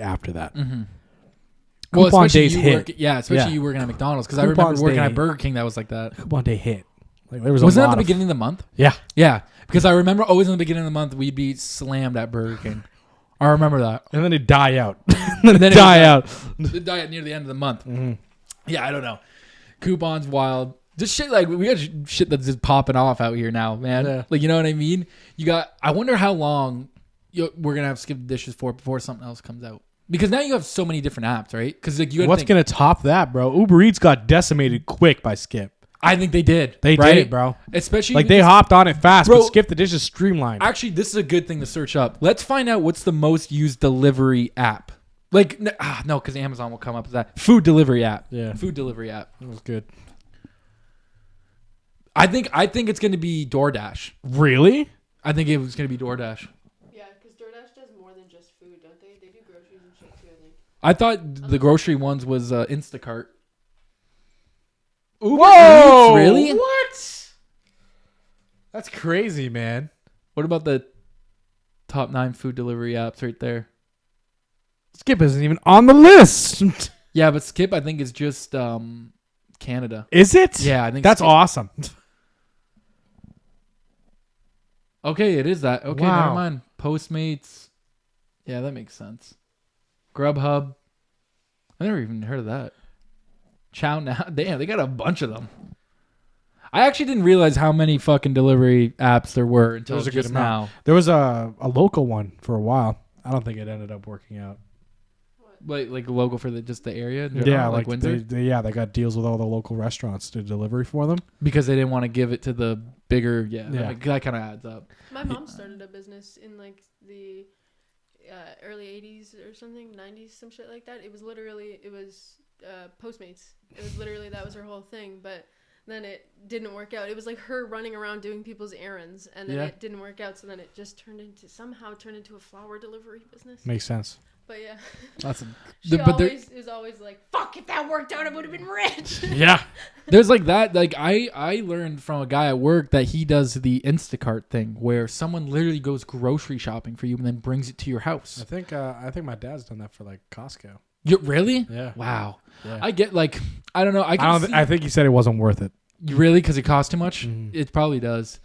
after that. Mm-hmm. Coupon days hit. Especially you working at McDonald's. Because I Coupons remember working day- at Burger King that was like that. Coupon day hit. Like there was Wasn't a that lot the of- beginning of the month? Yeah. Yeah. Because I remember always in the beginning of the month, we'd be slammed at Burger King. I remember that. And then it die out. Then it die would out. The diet near the end of the month. Mhm. Yeah, I don't know. Coupons wild. Just shit like we got shit that's just popping off out here now, man. Yeah. Like, you know what I mean? I wonder how long we're gonna have skip the dishes for before something else comes out. Because now you have so many different apps, right? Because like What's gonna top that, bro? Uber Eats got decimated quick by Skip. I think they did. They right? did it, bro. Especially Like they because- hopped on it fast, Bro, but Skip the Dish is streamlined. Actually, this is a good thing to search up. Let's find out what's the most used delivery app. Like no, because Amazon will come up with that food delivery app. Yeah. Food delivery app. That was good. I think it's going to be DoorDash. Really? I think it was going to be DoorDash. Yeah, because DoorDash does more than just food, don't they? They do groceries and shit too, I think. I thought the grocery ones was Instacart. Uber Whoa! Eats, really? What? That's crazy, man. What about the top 9 food delivery apps right there? Skip isn't even on the list. Yeah, but Skip I think is just Canada. Is it? Yeah, I think That's Skip. awesome. Okay, it is that. Okay, Wow. never mind. Postmates. Yeah, that makes sense. Grubhub. I never even heard of that. Chow Now. Damn, they got a bunch of them. I actually didn't realize how many fucking delivery apps there were until There's a good just amount. now. There was a local one for a while. I don't think it ended up working out. Like local for just the area? in general, Yeah, like Windsor? they got deals with all the local restaurants to delivery for them. Because they didn't want to give it to the bigger. Yeah, Yeah. that kind of adds up. My mom started a business in like the early 80s or something, 90s, some shit like that. It was Postmates. It was literally, that was her whole thing. But then it didn't work out. It was like her running around doing people's errands, and then it didn't work out. So then it just somehow turned into a flower delivery business. Makes sense. But yeah, That's she but there- is always like, fuck, if that worked out, I would have been rich. Yeah. There's like that. Like I learned from a guy at work that he does the Instacart thing where someone literally goes grocery shopping for you and then brings it to your house. I think my dad's done that for like Costco. You really? Yeah. Wow. Yeah. I get like I don't know. I think he said it wasn't worth it. Really because it costs too much. Mhm. It probably does.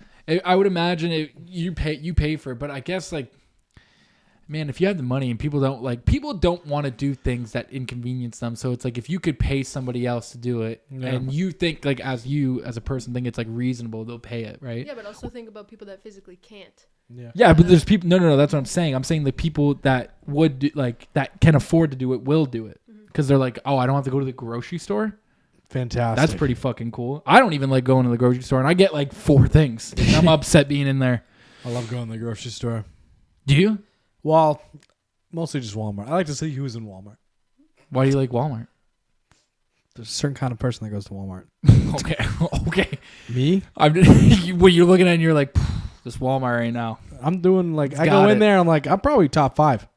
I would imagine you pay for it, but I guess like. Man, if you have the money and people don't want to do things that inconvenience them. So it's like if you could pay somebody else to do it and you think like as a person think it's like reasonable, they'll pay it, right? Yeah, but also think about people that physically can't. Yeah. Yeah, but there's people no, that's what I'm saying. I'm saying the people that would do, like that can afford to do it will do it. Cuz they're like, "Oh, I don't have to go to the grocery store?" Fantastic. That's pretty fucking cool. I don't even like going to the grocery store and I get like 4 things. And I'm upset being in there. I love going to the grocery store. Do you? Well, mostly just Walmart. I like to see who's in Walmart. Why do you like Walmart? There's a certain kind of person that goes to Walmart. Okay. Okay. Me? When you're looking at it and you're like, this Walmart right now. I'm doing like I got go in it. there. I'm like I'm probably top 5.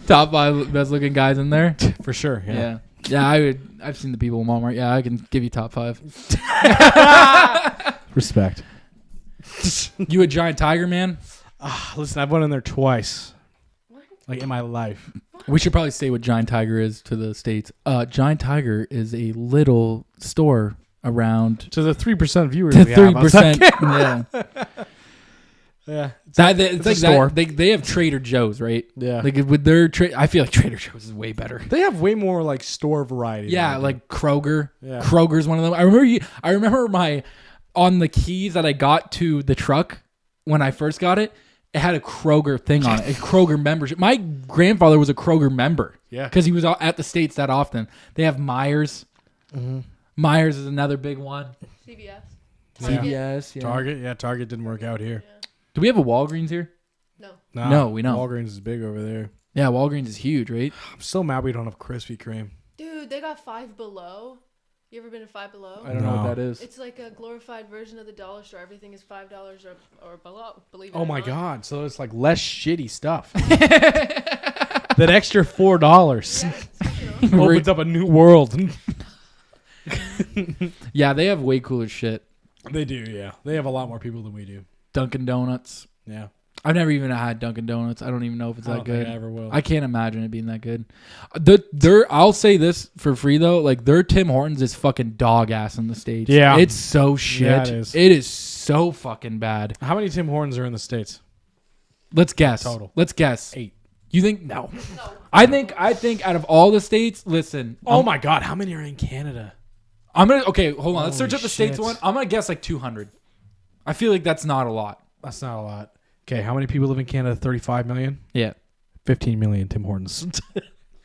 Top 5 best looking guys in there. For sure. Yeah. Yeah, I've seen the people in Walmart. Yeah, I can give you top 5. Respect. You a giant tiger man? Listen, I've went in there twice. What? like in my life. We should probably say what Giant Tiger is to the States. Giant Tiger is a little store around To the 3% viewers, to we have, I was like, 3%. Yeah. yeah, It's a like store. that. They have Trader Joe's, right? yeah. Like with their I feel like Trader Joe's is way better. They have way more like store variety. Yeah, than I like Kroger. Yeah. Kroger's one of them. I remember my on the keys that I got to the truck when I first got it. It had a Kroger thing on it, a Kroger membership. My grandfather was a Kroger member. Yeah. Because he was at the States that often. They have Myers. Mm-hmm. Myers is another big one. CVS. Yeah. CVS. Yeah. Target. Yeah, Target didn't work out here. Yeah. Do we have a Walgreens here? No. Nah, No, we don't. Walgreens is big over there. Yeah, Walgreens is huge, right? I'm so mad we don't have Krispy Kreme. Dude, they got Five Below. You ever been to Five Below? I don't know what No. that is. It's like a glorified version of the dollar store. Everything is $5 or below. Believe it Oh or my not. god! So it's like less shitty stuff. That extra $4 Yeah, it's, you know. opens up a new world. Yeah, they have way cooler shit. They do, yeah. They have a lot more people than we do. Dunkin' Donuts. Yeah, I've never even had Dunkin' Donuts. I don't even know if it's I that don't good. think I ever will. I can't imagine it being that good. I'll say this for free though, like their Tim Hortons is fucking dog ass in the States. Yeah. It's so shit. Yeah, it is. It is so fucking bad. How many Tim Hortons are in the States? Let's guess. Total. Let's guess. 8. You think no? No. I think out of all the states, listen. Oh my god! How many are in Canada? I'm gonna hold on. Let's search Holy up the states shit. one. I'm gonna guess like 200. I feel like that's not a lot. That's not a lot. Okay, how many people live in Canada? 35 million. Yeah. 15 million Tim Hortons.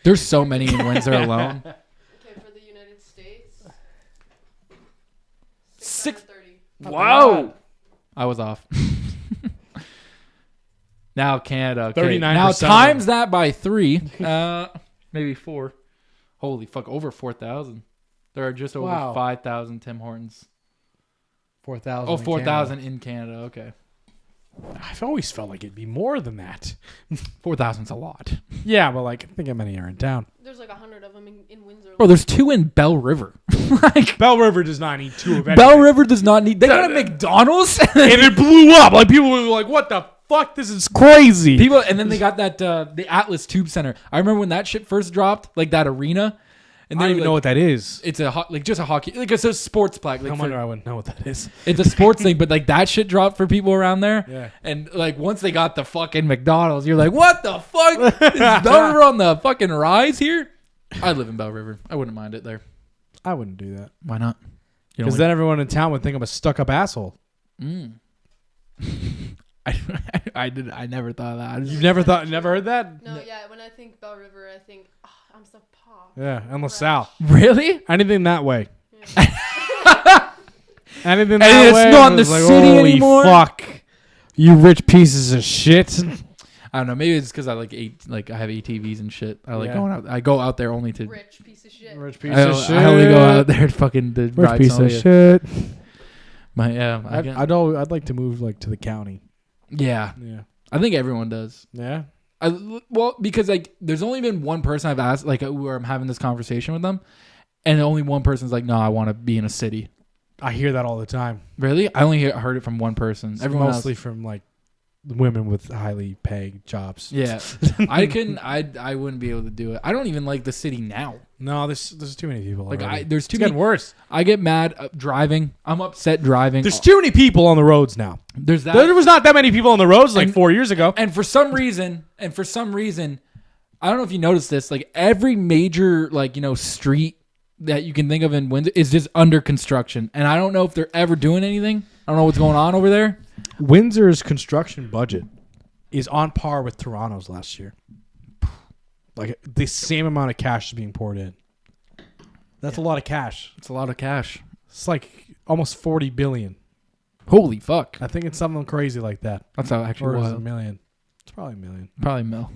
There's so many in Windsor alone. Okay, for the United States. 6 630. Whoa! I was off. Now Canada. Okay. 39% Now of them. times that by 3. Maybe 4. Holy fuck! Over 4,000. There are just over Wow. 5,000 Tim Hortons. 4,000. Oh, 4,000 in Canada. Okay. I've always felt like it'd be more than that. 4,000's a lot. Yeah, but like, think how many are in town. There's like 100 of them in Windsor. Bro, there's 2 in Bell River. Like Bell River does not need 2 of Bell anything. River does not need. They got a McDonald's. And it blew up. Like people were like, "What the fuck? This is crazy." People, and then they got that the Atlas Tube Center. I remember when that shit first dropped, like that arena. And I don't even know what that is. It's just a hockey, like it's a sports plaque. Like No wonder I wouldn't know what that is. it's a sports thing, but like that shit dropped for people around there. Yeah. And like once they got the fucking McDonald's, you're like, what the fuck? Is Bell River on the fucking rise here? I live in Bell River. I wouldn't mind it there. I wouldn't do that Why not? You because then everyone in town would think I'm a stuck-up asshole. I never thought of that. You've never heard that? No, yeah. When I think Bell River, I think I'm so pop. Yeah, and LaSalle. Really? Anything that way. Yeah. Anything And that it's way. not it the was like, city holy anymore? Fuck, you rich pieces of shit. I don't know. Maybe it's because I I have ATVs and shit. I like Yeah. going out. I go out there only to. Rich piece of shit. Rich piece I, of shit. I only go out there to fucking to Rich ride piece some of you. shit. My, yeah, I guess- I'd like to move like to the county. yeah. Yeah. I think everyone does. Yeah. Well, because like there's only been one person I've asked like where I'm having this conversation with them, and only one person's like, no, I want to be in a city. I hear that all the time. Really? I only heard it from one person. It's Everyone mostly else. from like women with highly paying jobs. Yeah. I couldn't. I wouldn't be able to do it. I don't even like the city now. No, there's too many people. Like already. there's It's too getting many. worse. I get mad driving. I'm upset driving. There's too many people on the roads now. There's that. There was not that many people on the roads like And- 4 years ago. And for some reason, I don't know if you noticed this, like every major street that you can think of in Windsor is just under construction. And I don't know if they're ever doing anything. I don't know what's going on over there. Windsor's construction budget is on par with Toronto's last year. Like the same amount of cash is being poured in. That's a lot of cash. It's a lot of cash. It's like almost 40 billion. Holy fuck. I think it's something crazy like that. That's how actually Or is it a wild. million? It's probably a million. Probably Mel.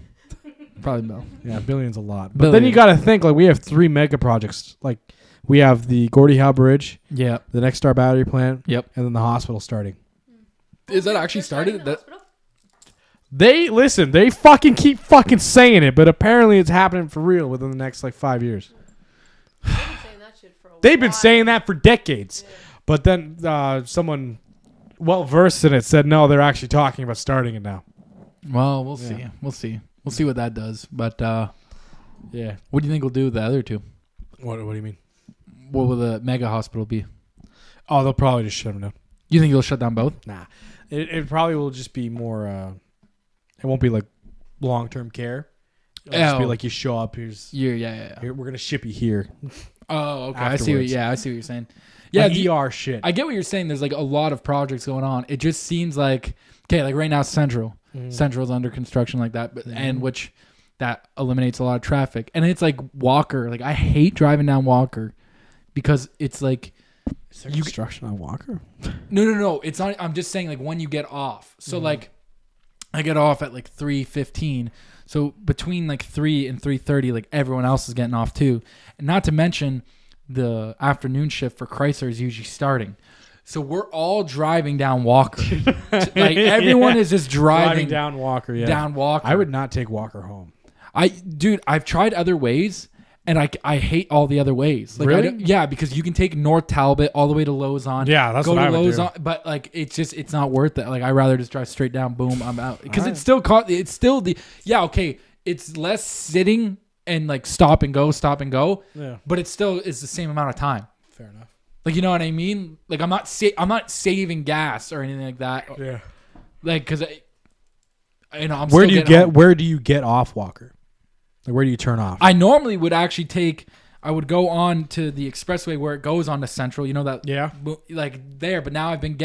Probably Mel. Yeah, billion's a lot. But then you Billion. got to think like we have 3 mega projects. Like we have the Gordie Howe Bridge, Yeah. the Next Star battery plant, Yep. and then the hospital starting. Is that actually They're starting started? the That, hospital? They fucking keep fucking saying it, but apparently it's happening for real within the next like 5 years. They've been saying that shit for a They've been while. saying that for decades. Yeah. But then someone well versed in it said no, they're actually talking about starting it now. well, we'll see. Yeah. We'll see. We'll see what that does. But Yeah. what do you think we'll do with the other two? What do you mean? What will the mega hospital be? Oh, they'll probably just shut them down. You think you'll shut down both? Nah. It probably will just be more, it won't be like long-term care. It'll just be like you show up, here, we're going to ship you here. Oh, okay. Afterwards. I see what you're saying. Yeah, like ER shit. I get what you're saying. There's like a lot of projects going on. It just seems like, okay, like right now Central's under construction like that, but and which that eliminates a lot of traffic. And it's like Walker. Like I hate driving down Walker because it's like Is there construction on Walker? No. It's not. I'm just saying like when you get off. So like I get off at like 3:15. So between like 3 and 3:30, like everyone else is getting off too. And not to mention the afternoon shift for Chrysler is usually starting. So we're all driving down Walker. Like everyone is just driving down Walker, Down Walker. I would not take Walker home. I've tried other ways and I hate all the other ways. Like really? Yeah, because you can take North Talbot all the way to Lozon. Yeah, that's what I would do. But like it's not worth it. Like I'd rather just drive straight down, boom, I'm out. Because it's still it's less sitting and like stop and go. Yeah. But it still is the same amount of time. Fair enough. Like you know what I mean? Like I'm not saving gas or anything like that. Yeah. Like because I'm where do you get off Walker? Like where do you turn off? I normally would actually I would go on to the expressway where it goes on to Central. You know that? Yeah. Like there, but now I've been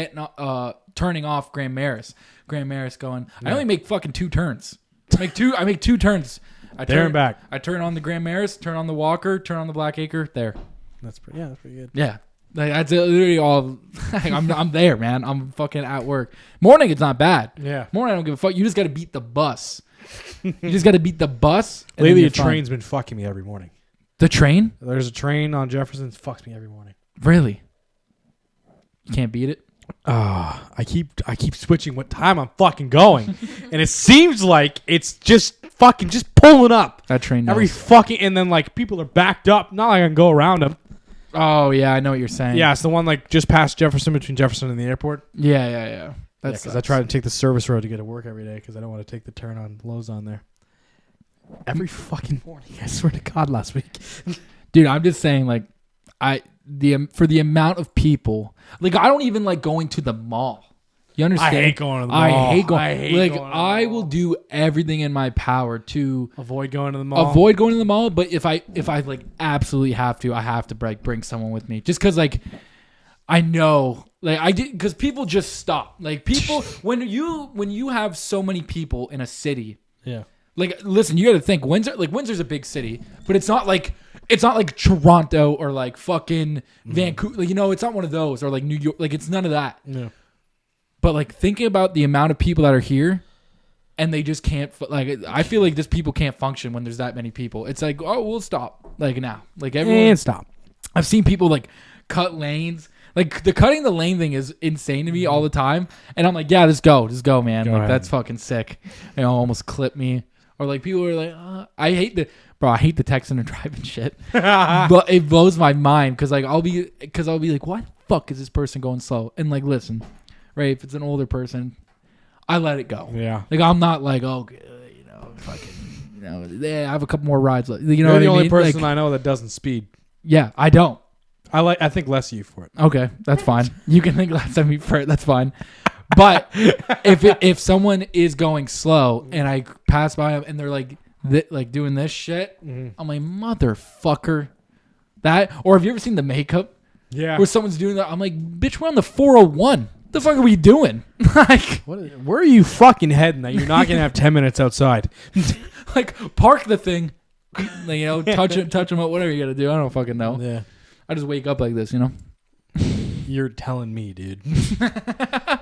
turning off Grand Maris going. I only make fucking 2 turns. I make two turns. There and back. I turn on the Grand Maris, turn on the Walker, turn on the Blackacre. There. That's pretty good. Yeah. Like that's literally all. I'm there, man. I'm fucking at work. Morning, it's not bad. Yeah. Morning, I don't give a fuck. You just got to beat the bus. You just got to beat the bus. Lately, the train's been fucking me every morning. The train? There's a train on Jefferson. It fucks me every morning. Really? You can't beat it? I keep switching what time I'm fucking going, and it seems like it's just pulling up. That train knows. Every fucking, and then like people are backed up. Not like I can go around them. Oh yeah, I know what you're saying. Yeah, it's the one like just past Jefferson, between Jefferson and the airport. Yeah. That's because I try to take the service road to get to work every day because I don't want to take the turn on Lozon there. Every fucking morning, I swear to God, last week. Dude, I'm just saying, like, for the amount of people, like, I don't even like going to the mall. You understand? I hate going to the mall. I will do everything in my power to avoid going to the mall. But if I like absolutely have to, I have to bring someone with me, just because like I know, like I did, because people just stop. Like people, when you have so many people in a city, yeah. Like, listen, you got to think Windsor's a big city, but it's not like Toronto or like fucking Vancouver. Like, you know, it's not one of those, or like New York. Like, it's none of that. Yeah. But like thinking about the amount of people that are here, and they just can't. Like, I feel like this people can't function when there's that many people. It's like, oh, we'll stop. Like now, like everyone and stop. I've seen people like cut lanes. Like cutting the lane thing is insane to me all the time, and I'm like, yeah, just go, man. Go like ahead. That's fucking sick. You know, almost clip me. Or like people are like, I hate the texting and driving shit. But it blows my mind because I'll be like, why the fuck is this person going slow? And like, listen, right? If it's an older person, I let it go. Yeah. Like I'm not like, oh, you know, fucking, you know, yeah, I have a couple more rides. You know, You're what the I only mean? person Like, I know that doesn't speed. Yeah, I don't. I think less of you for it. Okay, that's fine. You can think less of me for it. That's fine. But if someone is going slow and I pass by them and they're like doing this shit, I'm like, motherfucker. That, or have you ever seen the makeup? Yeah. Where someone's doing that? I'm like, bitch, we're on the 401. What the fuck are we doing? Like, where are you fucking heading that you're not gonna have 10 minutes outside? like park the thing, like, you know, touch them up, whatever you gotta do. I don't fucking know. Yeah. I just wake up like this, you know. You're telling me, dude.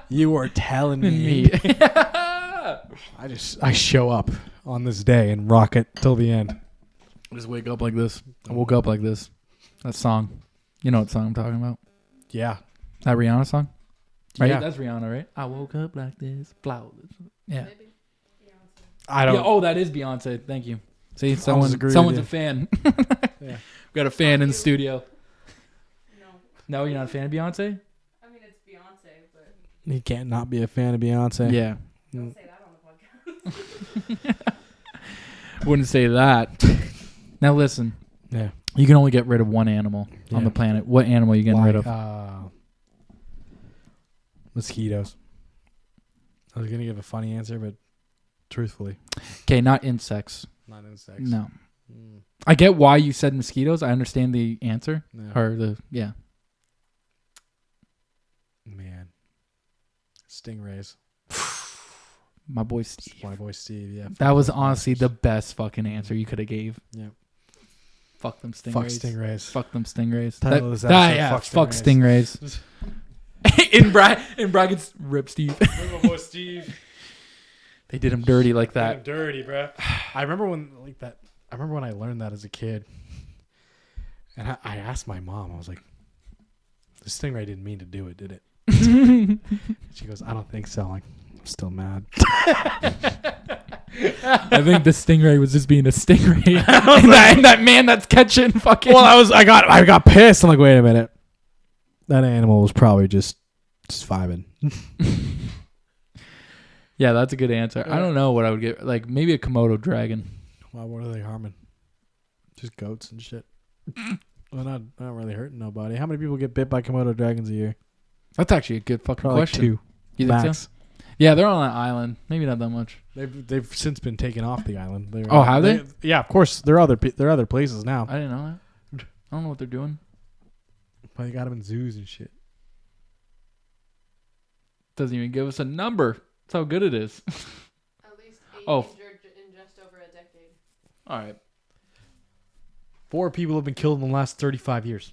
You are telling me. I show up on this day and rock it till the end. I just wake up like this. I woke up like this. That song. You know what song I'm talking about? Yeah. That Rihanna song? Right? Yeah. That's Rihanna, right? I woke up like this. Flowers. Yeah. Maybe. I don't. Yeah, oh, that is Beyonce. Thank you. See, someone's a fan. Yeah. We got a fan in the studio. No. No, you're not a fan of Beyonce? I mean, it's Beyonce, but You can't not be a fan of Beyonce. Yeah. don't say that on the podcast. Wouldn't say that. Now listen. Yeah. You can only get rid of one animal on the planet. What animal are you getting rid of? Mosquitoes. I was gonna give a funny answer, but truthfully, Okay, not insects. not insects. No. I get why you said mosquitoes. I understand the answer. Yeah. Or the Man. Stingrays. My boy Steve. My boy Steve, yeah. That was honestly the best fucking answer you could have gave. Yeah. Fuck them stingrays. Fuck stingrays. Fuck them stingrays. Title of this episode, Fuck stingrays. in brackets, rip Steve. My boy Steve. They did him dirty like That that. dirty, bro. I remember when I learned that as a kid, and I asked my mom. I was like, "The stingray didn't mean to do it, did it?" She goes, "I don't think so." I'm like, I'm still mad. I think the stingray was just being a stingray. and that man that's catching fucking. Well, I got pissed. I'm like, wait a minute. That animal was probably just vibing. Yeah, that's a good answer. I don't know what I would get. Like maybe a Komodo dragon. Wow, what are they harming? Just goats and shit. Well, not really hurting nobody. How many people get bit by Komodo dragons a year? That's actually a good fucking Probably question. two. You think Max. so? Yeah, they're on an island. Maybe not that much. They've since been taken off the island. Have they? Yeah, of course. There are other places now. I didn't know that. I don't know what they're doing. But they got them in zoos and shit. Doesn't even give us a number. That's how good it is. At least 8 injured in just over a decade. All right. 4 people have been killed in the last 35 years.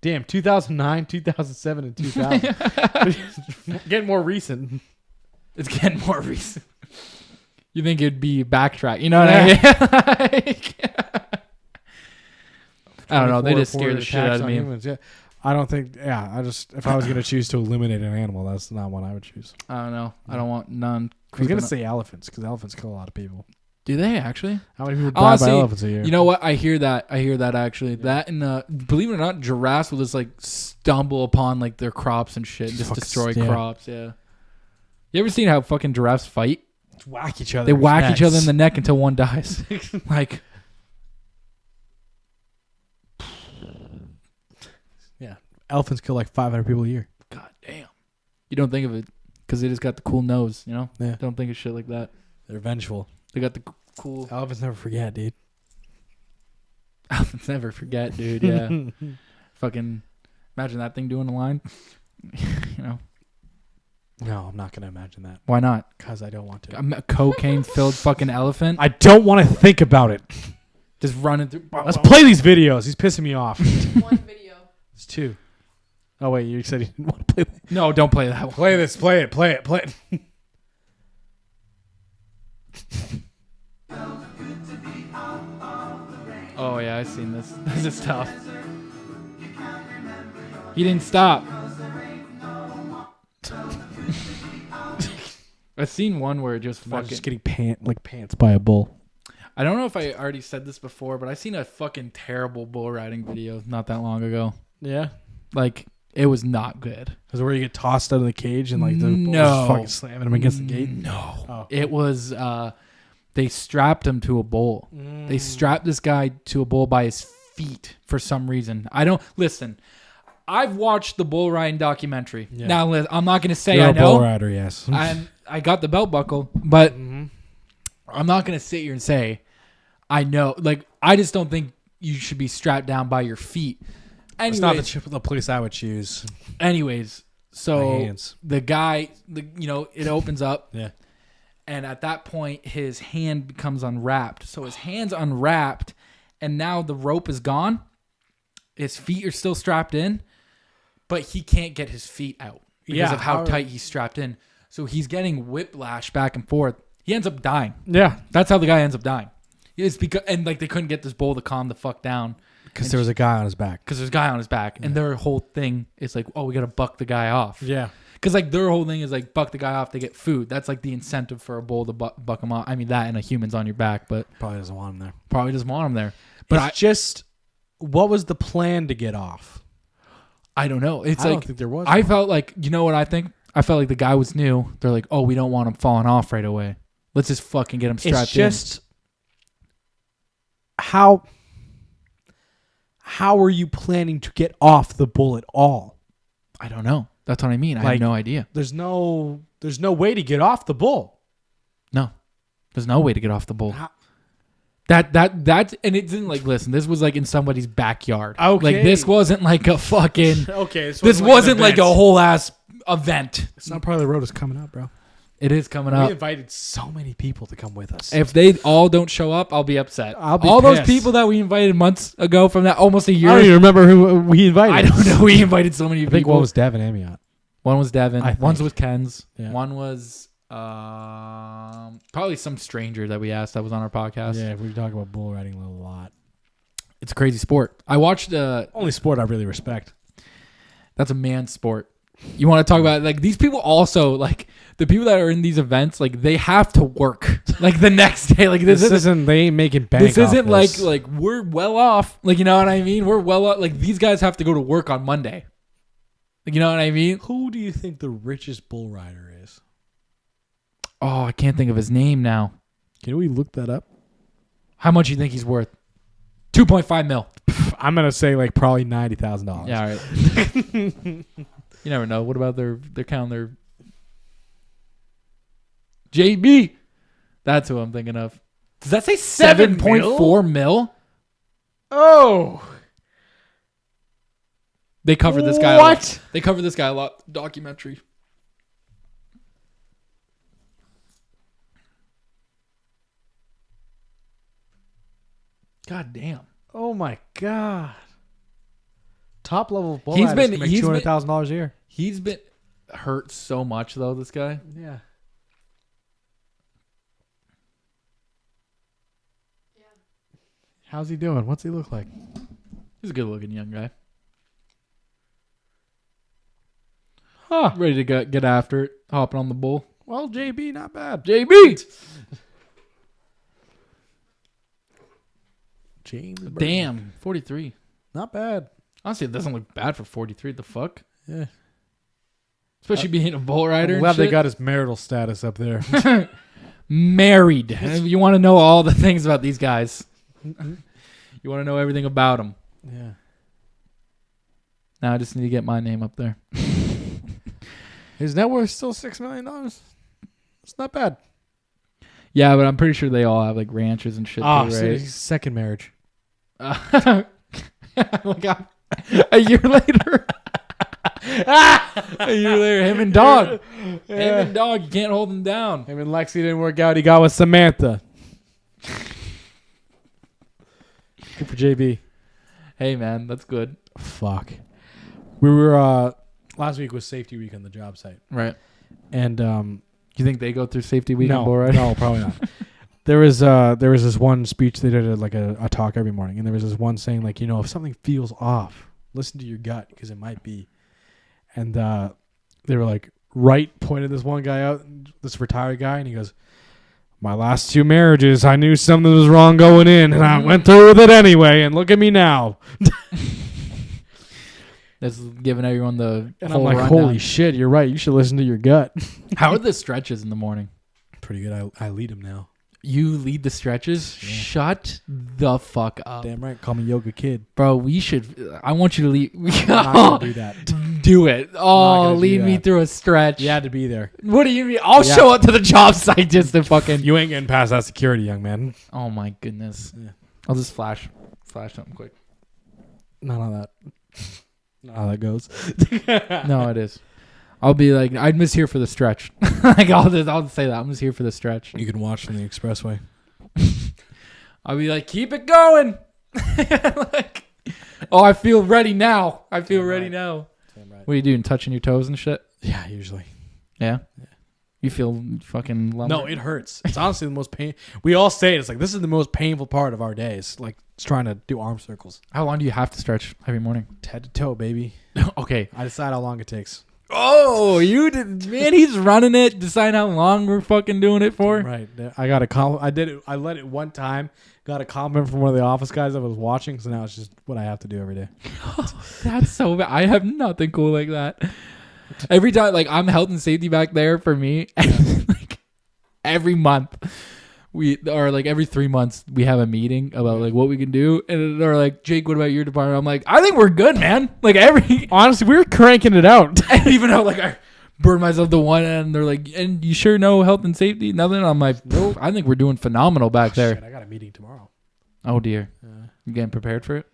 Damn, 2009, 2007, and 2000. Getting more recent. It's getting more recent. You think it'd be backtrack? You know what I mean? I don't know. They just scare the shit out of me. Humans, yeah. I don't think. Yeah, if I was gonna choose to eliminate an animal, that's not one I would choose. I don't know. I don't want none. I was gonna say elephants because elephants kill a lot of people. Do they actually? How many people die by elephants a year? You know what? I hear that actually. Yeah. That and believe it or not, giraffes will just like stumble upon like their crops and shit and just destroy crops. Yeah. You ever seen how fucking giraffes fight? Whack each other. They whack each other in the neck until one dies. Like. Yeah. Elephants kill like 500 people a year. God damn. You don't think of it because they just got the cool nose, you know? Yeah. Don't think of shit like that. They're vengeful. They got the cool. Elephants never forget, dude. Elephants never forget, dude. Yeah. Fucking imagine that thing doing the line. You know? No, I'm not going to imagine that. Why not? Because I don't want to. A cocaine-filled fucking elephant. I don't want to think about it. Just running through. Let's play these videos. He's pissing me off. One video. It's 2. Oh, wait. You said you didn't want to play that. No, don't play that one. Play this. Play it. Oh, yeah. I've seen this. This is tough. He didn't stop. I've seen one where it just fucking... just getting pants by a bull. I don't know if I already said this before, but I seen a fucking terrible bull riding video not that long ago. Yeah? Like, it was not good. Is it where you get tossed out of the cage and like the bull's just fucking slamming him against the gate? No. Oh. It was... they strapped him to a bull. They strapped this guy to a bull by his feet for some reason. Listen, I've watched the bull riding documentary. Yeah. Now, I'm not going to say You're I a know. bull rider, yes. I got the belt buckle, but I'm not going to sit here and say I know. Like, I just don't think you should be strapped down by your feet. It's not the place I would choose. Anyways, so the guy, it opens up. Yeah. And at that point, his hand becomes unwrapped. So his hand's unwrapped, and now the rope is gone. His feet are still strapped in, but he can't get his feet out because of how tight he's strapped in. So he's getting whiplash back and forth. He ends up dying. Yeah. That's how the guy ends up dying. It's because they couldn't get this bull to calm the fuck down. Because there was a guy on his back. Because there's a guy on his back. Yeah. And their whole thing is like, oh, we got to buck the guy off. Yeah. Because like their whole thing is like buck the guy off to get food. That's like the incentive for a bull to buck him off. I mean that and a human's on your back, but probably doesn't want him there. Probably doesn't want him there. But what was the plan to get off? I don't know. I don't think there was. I felt like, you know what I think? I felt like the guy was new. They're like, oh, we don't want him falling off right away. Let's just fucking get him strapped in. how are you planning to get off the bull at all? I don't know. That's what I mean. I have no idea. There's no way to get off the bull. No. There's no way to get off the bull. How? That and it didn't like, listen, this was like in somebody's backyard. Okay. Like this wasn't like a fucking Okay. this wasn't like a whole ass event. It's not part of the road is coming up, bro. It is coming We up. invited so many people to come with us. If they all don't show up, I'll be upset. I'll be all pissed. those people that we invited months ago from that almost a year. I don't even remember who we invited. I don't know. We invited so many people. I think one was Devin Amiot. One was Devin. I think. One was Ken's. Yeah. One was probably some stranger that we asked that was on our podcast. Yeah, we talk about bull riding a lot. It's a crazy sport. I watched Only sport I really respect. that's a man's sport. You want to talk about like these people also like the people that are in these events like they have to work like the next day like this isn't they ain't making bank. this isn't off this. like we're well off like you know what I mean we're well off like these guys have to go to work on Monday like you know what I mean. Who do you think the richest bull rider is? Oh, I can't think of his name now. Can we look that up? How much do you think he's worth? 2.5 mil. I'm gonna say like probably $90,000. Yeah, all right. You never know. What about their counting their JB? That's who I'm thinking of. Does that say 7.4 mil? Oh, They covered this guy. What? They covered this guy a lot. Documentary. God damn. oh my God! Top level bull He's riders been- can make he's been- $200,000 a year. He's been hurt so much though. This guy. Yeah. How's he doing? What's he look like? He's a good-looking young guy. Huh. Ready to get after it. Hopping on the bull. Well, JB, not bad. JB. James. Burton. Damn. 43. Not bad. Honestly, it doesn't look bad for 43. The fuck? Yeah. Especially being a bull rider. I'm and glad they shit. got his marital status up there. Married. You want to know all the things about these guys. You want to know everything about them. Yeah. Now I just need to get my name up there. His net worth still $6 million. It's not bad. Yeah, but I'm pretty sure they all have like ranches and shit Oh, too, so right? his second marriage. Look out. A year later. A year later, him and Dog. Him and Dog, you can't hold them down. Him and Lexi didn't work out. He got with Samantha. Good for JB. Hey, man, that's good. Fuck. We were last week was safety week on the job site, Right. and You think they go through safety week on bull no, riding? no, probably not. There was this one speech they did like a talk every morning, and there was this one saying like, you know, if something feels off, listen to your gut because it might be. And they were like, Wright pointed this one guy out, this retired guy, and he goes, "My last 2 marriages, I knew something was wrong going in, and I went through with it anyway. And look at me now." That's giving everyone the And whole I'm like, rundown. holy shit, you're right. You should listen to your gut. How are the stretches in the morning? Pretty good. I lead him now. You lead the stretches? Yeah. Shut the fuck up. Damn right. Call me Yoga Kid. Bro, we should... I want you to lead... I'm not going to do that. Do it. not Oh, gonna do lead me that. through a stretch. You had to be there. What do you mean? I'll Yeah. show up to the job site just to fucking... You ain't getting past that security, young man. Oh, my goodness. Yeah. I'll just flash something quick. None of that. Not how that goes. No, it is. I'll be like, I'm just here for the stretch. Like, I'll just say that. I'm just here for the stretch. You can watch from the expressway. I'll be like, keep it going. Like, oh, I feel ready now. I feel Damn ready right. now. Damn right. What are you doing? Touching your toes and shit? Yeah, usually. Yeah. You feel fucking lumber? No, it hurts. It's honestly the most pain. We all say it. It's like, this is the most painful part of our days. Like, it's trying to do arm circles. How long do you have to stretch every morning? Head to toe, baby. Okay. I decide how long it takes. Oh, you did, man. He's running it. Decide how long we're fucking doing it for. Right. I got a compliment. I did it. I let it one time. Got a compliment from one of the office guys that was watching. So now it's just what I have to do every day. That's so bad. I have nothing cool like that. Every time, like, I'm health and safety back there for me. And like every month we are like every 3 months we have a meeting about like what we can do, and they're like, Jake, what about your department? I'm like, I think we're good, man. Like honestly, we were cranking it out. and even though like I burned myself to one end, they're like, and you sure know health and safety? Nothing. I'm like, nope. I think we're doing phenomenal back there. Shit, I got a meeting tomorrow. Oh dear, you getting prepared for it?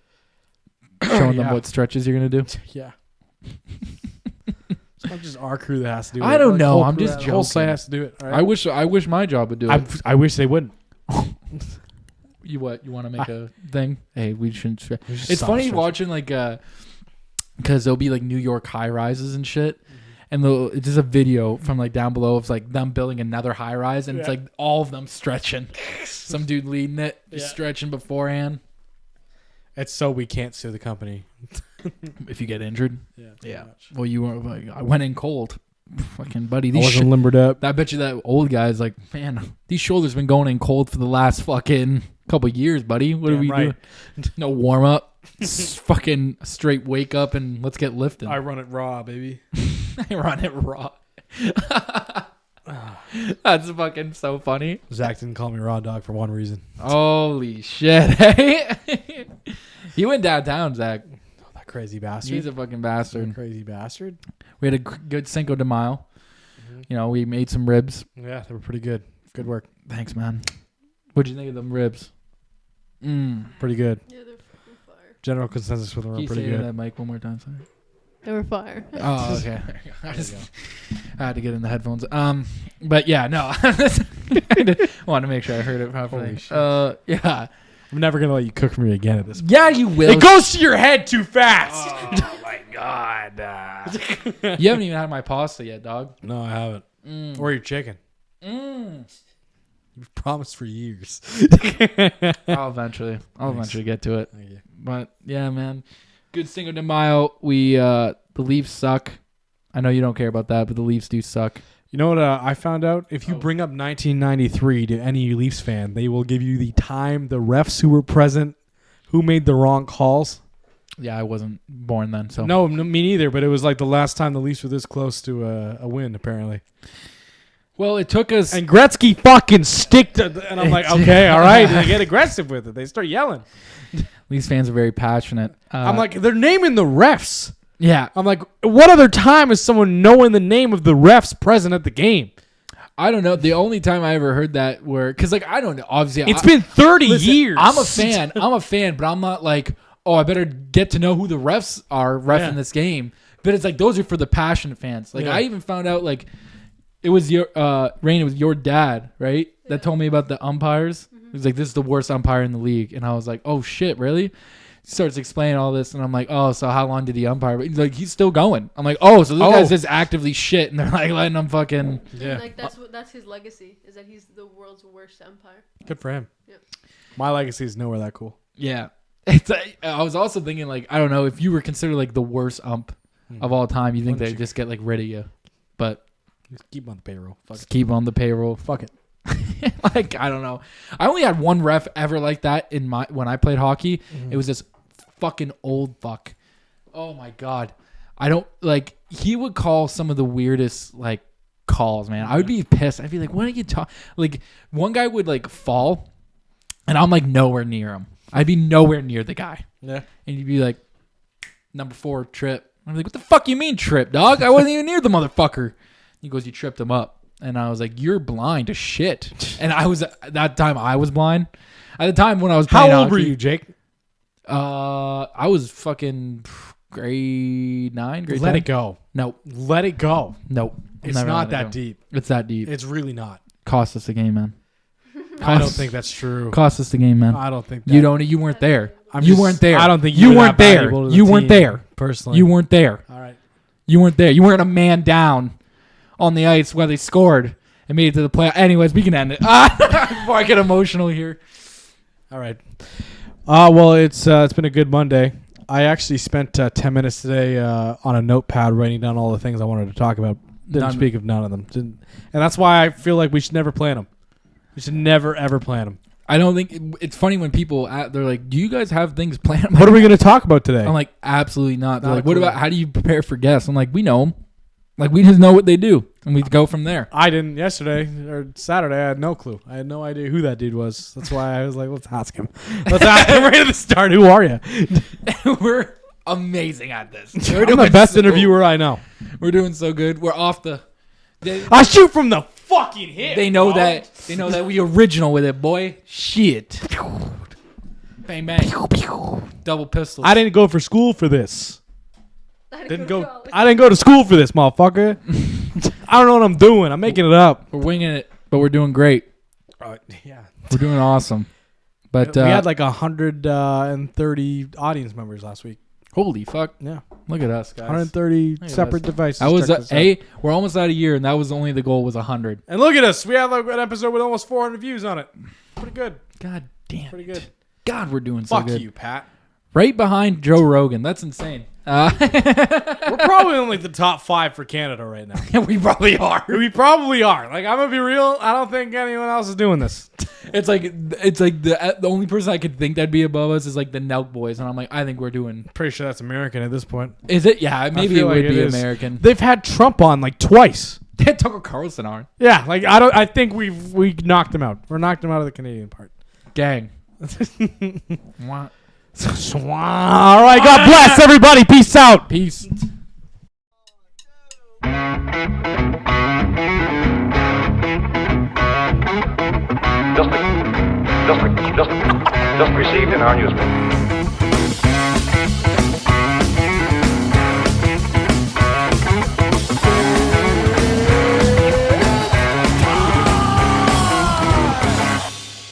Showing them what stretches you're gonna do. Yeah. It's not just our crew that has to do it. I don't know. I'm crew just the whole joking. site has to do it. All right? I wish my job would do it. I wish they wouldn't. You want to make a thing? Hey, we shouldn't. We should It's stop funny stretching. watching like because there'll be like New York high rises and shit, and it's just a video from like down below of like them building another high rise, and it's like all of them stretching. Some dude leading it, just stretching beforehand. It's so we can't sue the company. If you get injured, Yeah. Well, you were like, I went in cold, fucking buddy. I These wasn't limbered up. I bet you that old guy's like, man, these shoulders been going in cold for the last fucking couple years, buddy. What are we doing? No warm up. Fucking straight wake up and let's get lifting. I run it raw, baby. I run it raw. That's fucking so funny. Zach didn't call me raw dog for one reason. Holy shit. Hey. He went downtown, Zach. Oh, that crazy bastard. He's a fucking bastard. Crazy bastard. We had a good Cinco de Mayo. You know, we made some ribs. Yeah, they were pretty good. Good work. Thanks, man. What'd you think of them ribs? Pretty good. Yeah, they're fucking fire. General consensus with them Can were you pretty say good. that mic one more time? Sorry. They were fire. Oh, okay. I had to get in the headphones. But yeah, no. I want to make sure I heard it properly. Yeah. I'm never gonna let you cook for me again at this point. Yeah, you will. It goes to your head too fast. Oh my god. You haven't even had my pasta yet, dog. No, I haven't. Or your chicken. You've promised for years. I'll eventually get to it. Thank you. But yeah, man. Good Cinco de Mayo. The Leafs suck. I know you don't care about that, but the Leafs do suck. You know what I found out? If you bring up 1993 to any Leafs fan, they will give you the time, the refs who were present, who made the wrong calls. Yeah, I wasn't born then, so No, me neither. But it was like the last time the Leafs were this close to a win, apparently. Well, it took us. And Gretzky fucking sticked, and I'm like, okay, all right. And they get aggressive with it. They start yelling. Leafs fans are very passionate. I'm like, they're naming the refs. Yeah. I'm like, what other time is someone knowing the name of the refs present at the game? I don't know. The only time I ever heard that because like I don't know. Obviously, It's been 30 listen, years. I'm a fan, but I'm not like, oh, I better get to know who the refs are reffing this game. But it's like those are for the passionate fans. Like I even found out like it was your Rain. It was your dad, right? Yeah. That told me about the umpires. He was like, this is the worst umpire in the league, and I was like, oh shit, really? He starts explaining all this, and I'm like, oh, so how long did he umpire? But he's like, he's still going. I'm like, oh, so this guy's just actively shit, and they're like letting him fucking. Yeah. And like that's his legacy is that he's the world's worst umpire. Good for him. Yep. My legacy is nowhere that cool. Yeah. I was also thinking like, I don't know, if you were considered like the worst ump of all time, you think they'd just get like rid of you. But just keep him on the payroll. Keep on the payroll. Fuck it. Like, I don't know. I only had one ref ever like that when I played hockey. It was this fucking old fuck. Oh my god. I don't like. He would call some of the weirdest like calls, man. I would be pissed. I'd be like, "What are you talking?" Like, one guy would like fall, and I'm like nowhere near him. I'd be nowhere near the guy. Yeah. And you'd be like, number 4 trip. I'm like, what the fuck you mean trip, dog? I wasn't even near the motherfucker. He goes, you tripped him up. And I was like, you're blind to shit. And I was, at that time, I was blind. At the time when I was playing How old hockey, were you, Jake? I was fucking grade 9, grade 10. Let it go. Nope. Let it go. Nope. It's Never not let it that go. deep. It's that deep. It's really not. Cost us the game, man. I don't think that's true. Cost us the game, man. I don't think that. You weren't there. You weren't there. I don't think you were weren't that there. valuable to the You weren't team, there. personally. You weren't there. All right. You weren't there. You weren't a man down on the ice where they scored and made it to the play. Anyways, we can end it. Before I get emotional here. All right. Well, it's been a good Monday. I actually spent 10 minutes today on a notepad writing down all the things I wanted to talk about. Didn't speak of none of them. And that's why I feel like we should never plan them. We should never, ever plan them. I don't think it's funny when people they're like, "Do you guys have things planned?" What are we going to talk about today? I'm like, absolutely not. They're Not like, a "What clue. about how do you prepare for guests?" I'm like, "We know them. Like we just know what they do, and we go from there. I didn't yesterday or Saturday. I had no clue. I had no idea who that dude was. That's why I was like, let's ask him. Let's ask him right at the start. Who are you? We're amazing at this. I'm the best interviewer I know. We're doing so good. We're off the. I shoot from the fucking hip. They know that. They know that we original with it, boy. Shit. Bang bang. Double pistols. I didn't go for school for this. I I didn't go to school for this, motherfucker. I don't know what I'm doing. I'm making it up. We're winging it, but we're doing great. Yeah. We're doing awesome. But We had like 130 audience members last week. holy fuck. Yeah. Look at us, guys. 130 at separate us. devices. I was check this out. we're almost out of year, and that was only the goal was 100. And look at us. We have like an episode with almost 400 views on it. Pretty good. God damn. Pretty good. God, we're doing so Fuck good. you, Pat. Right behind Joe Rogan. That's insane. We're probably in like the top 5 for Canada right now. We probably are. We probably are. Like, I'm gonna be real. I don't think anyone else is doing this. It's like the only person I could think that'd be above us is like the Nelk Boys, and I'm like, I think we're doing. Pretty sure that's American at this point. Is it? Yeah, maybe it feel would like be it is. American. They've had Trump on like twice. They had Tucker Carlson on. Yeah, like I think we knocked him out. We're knocked him out of the Canadian part. Gang. What? All right, God bless everybody. Peace out. Peace. Just received in our newspaper.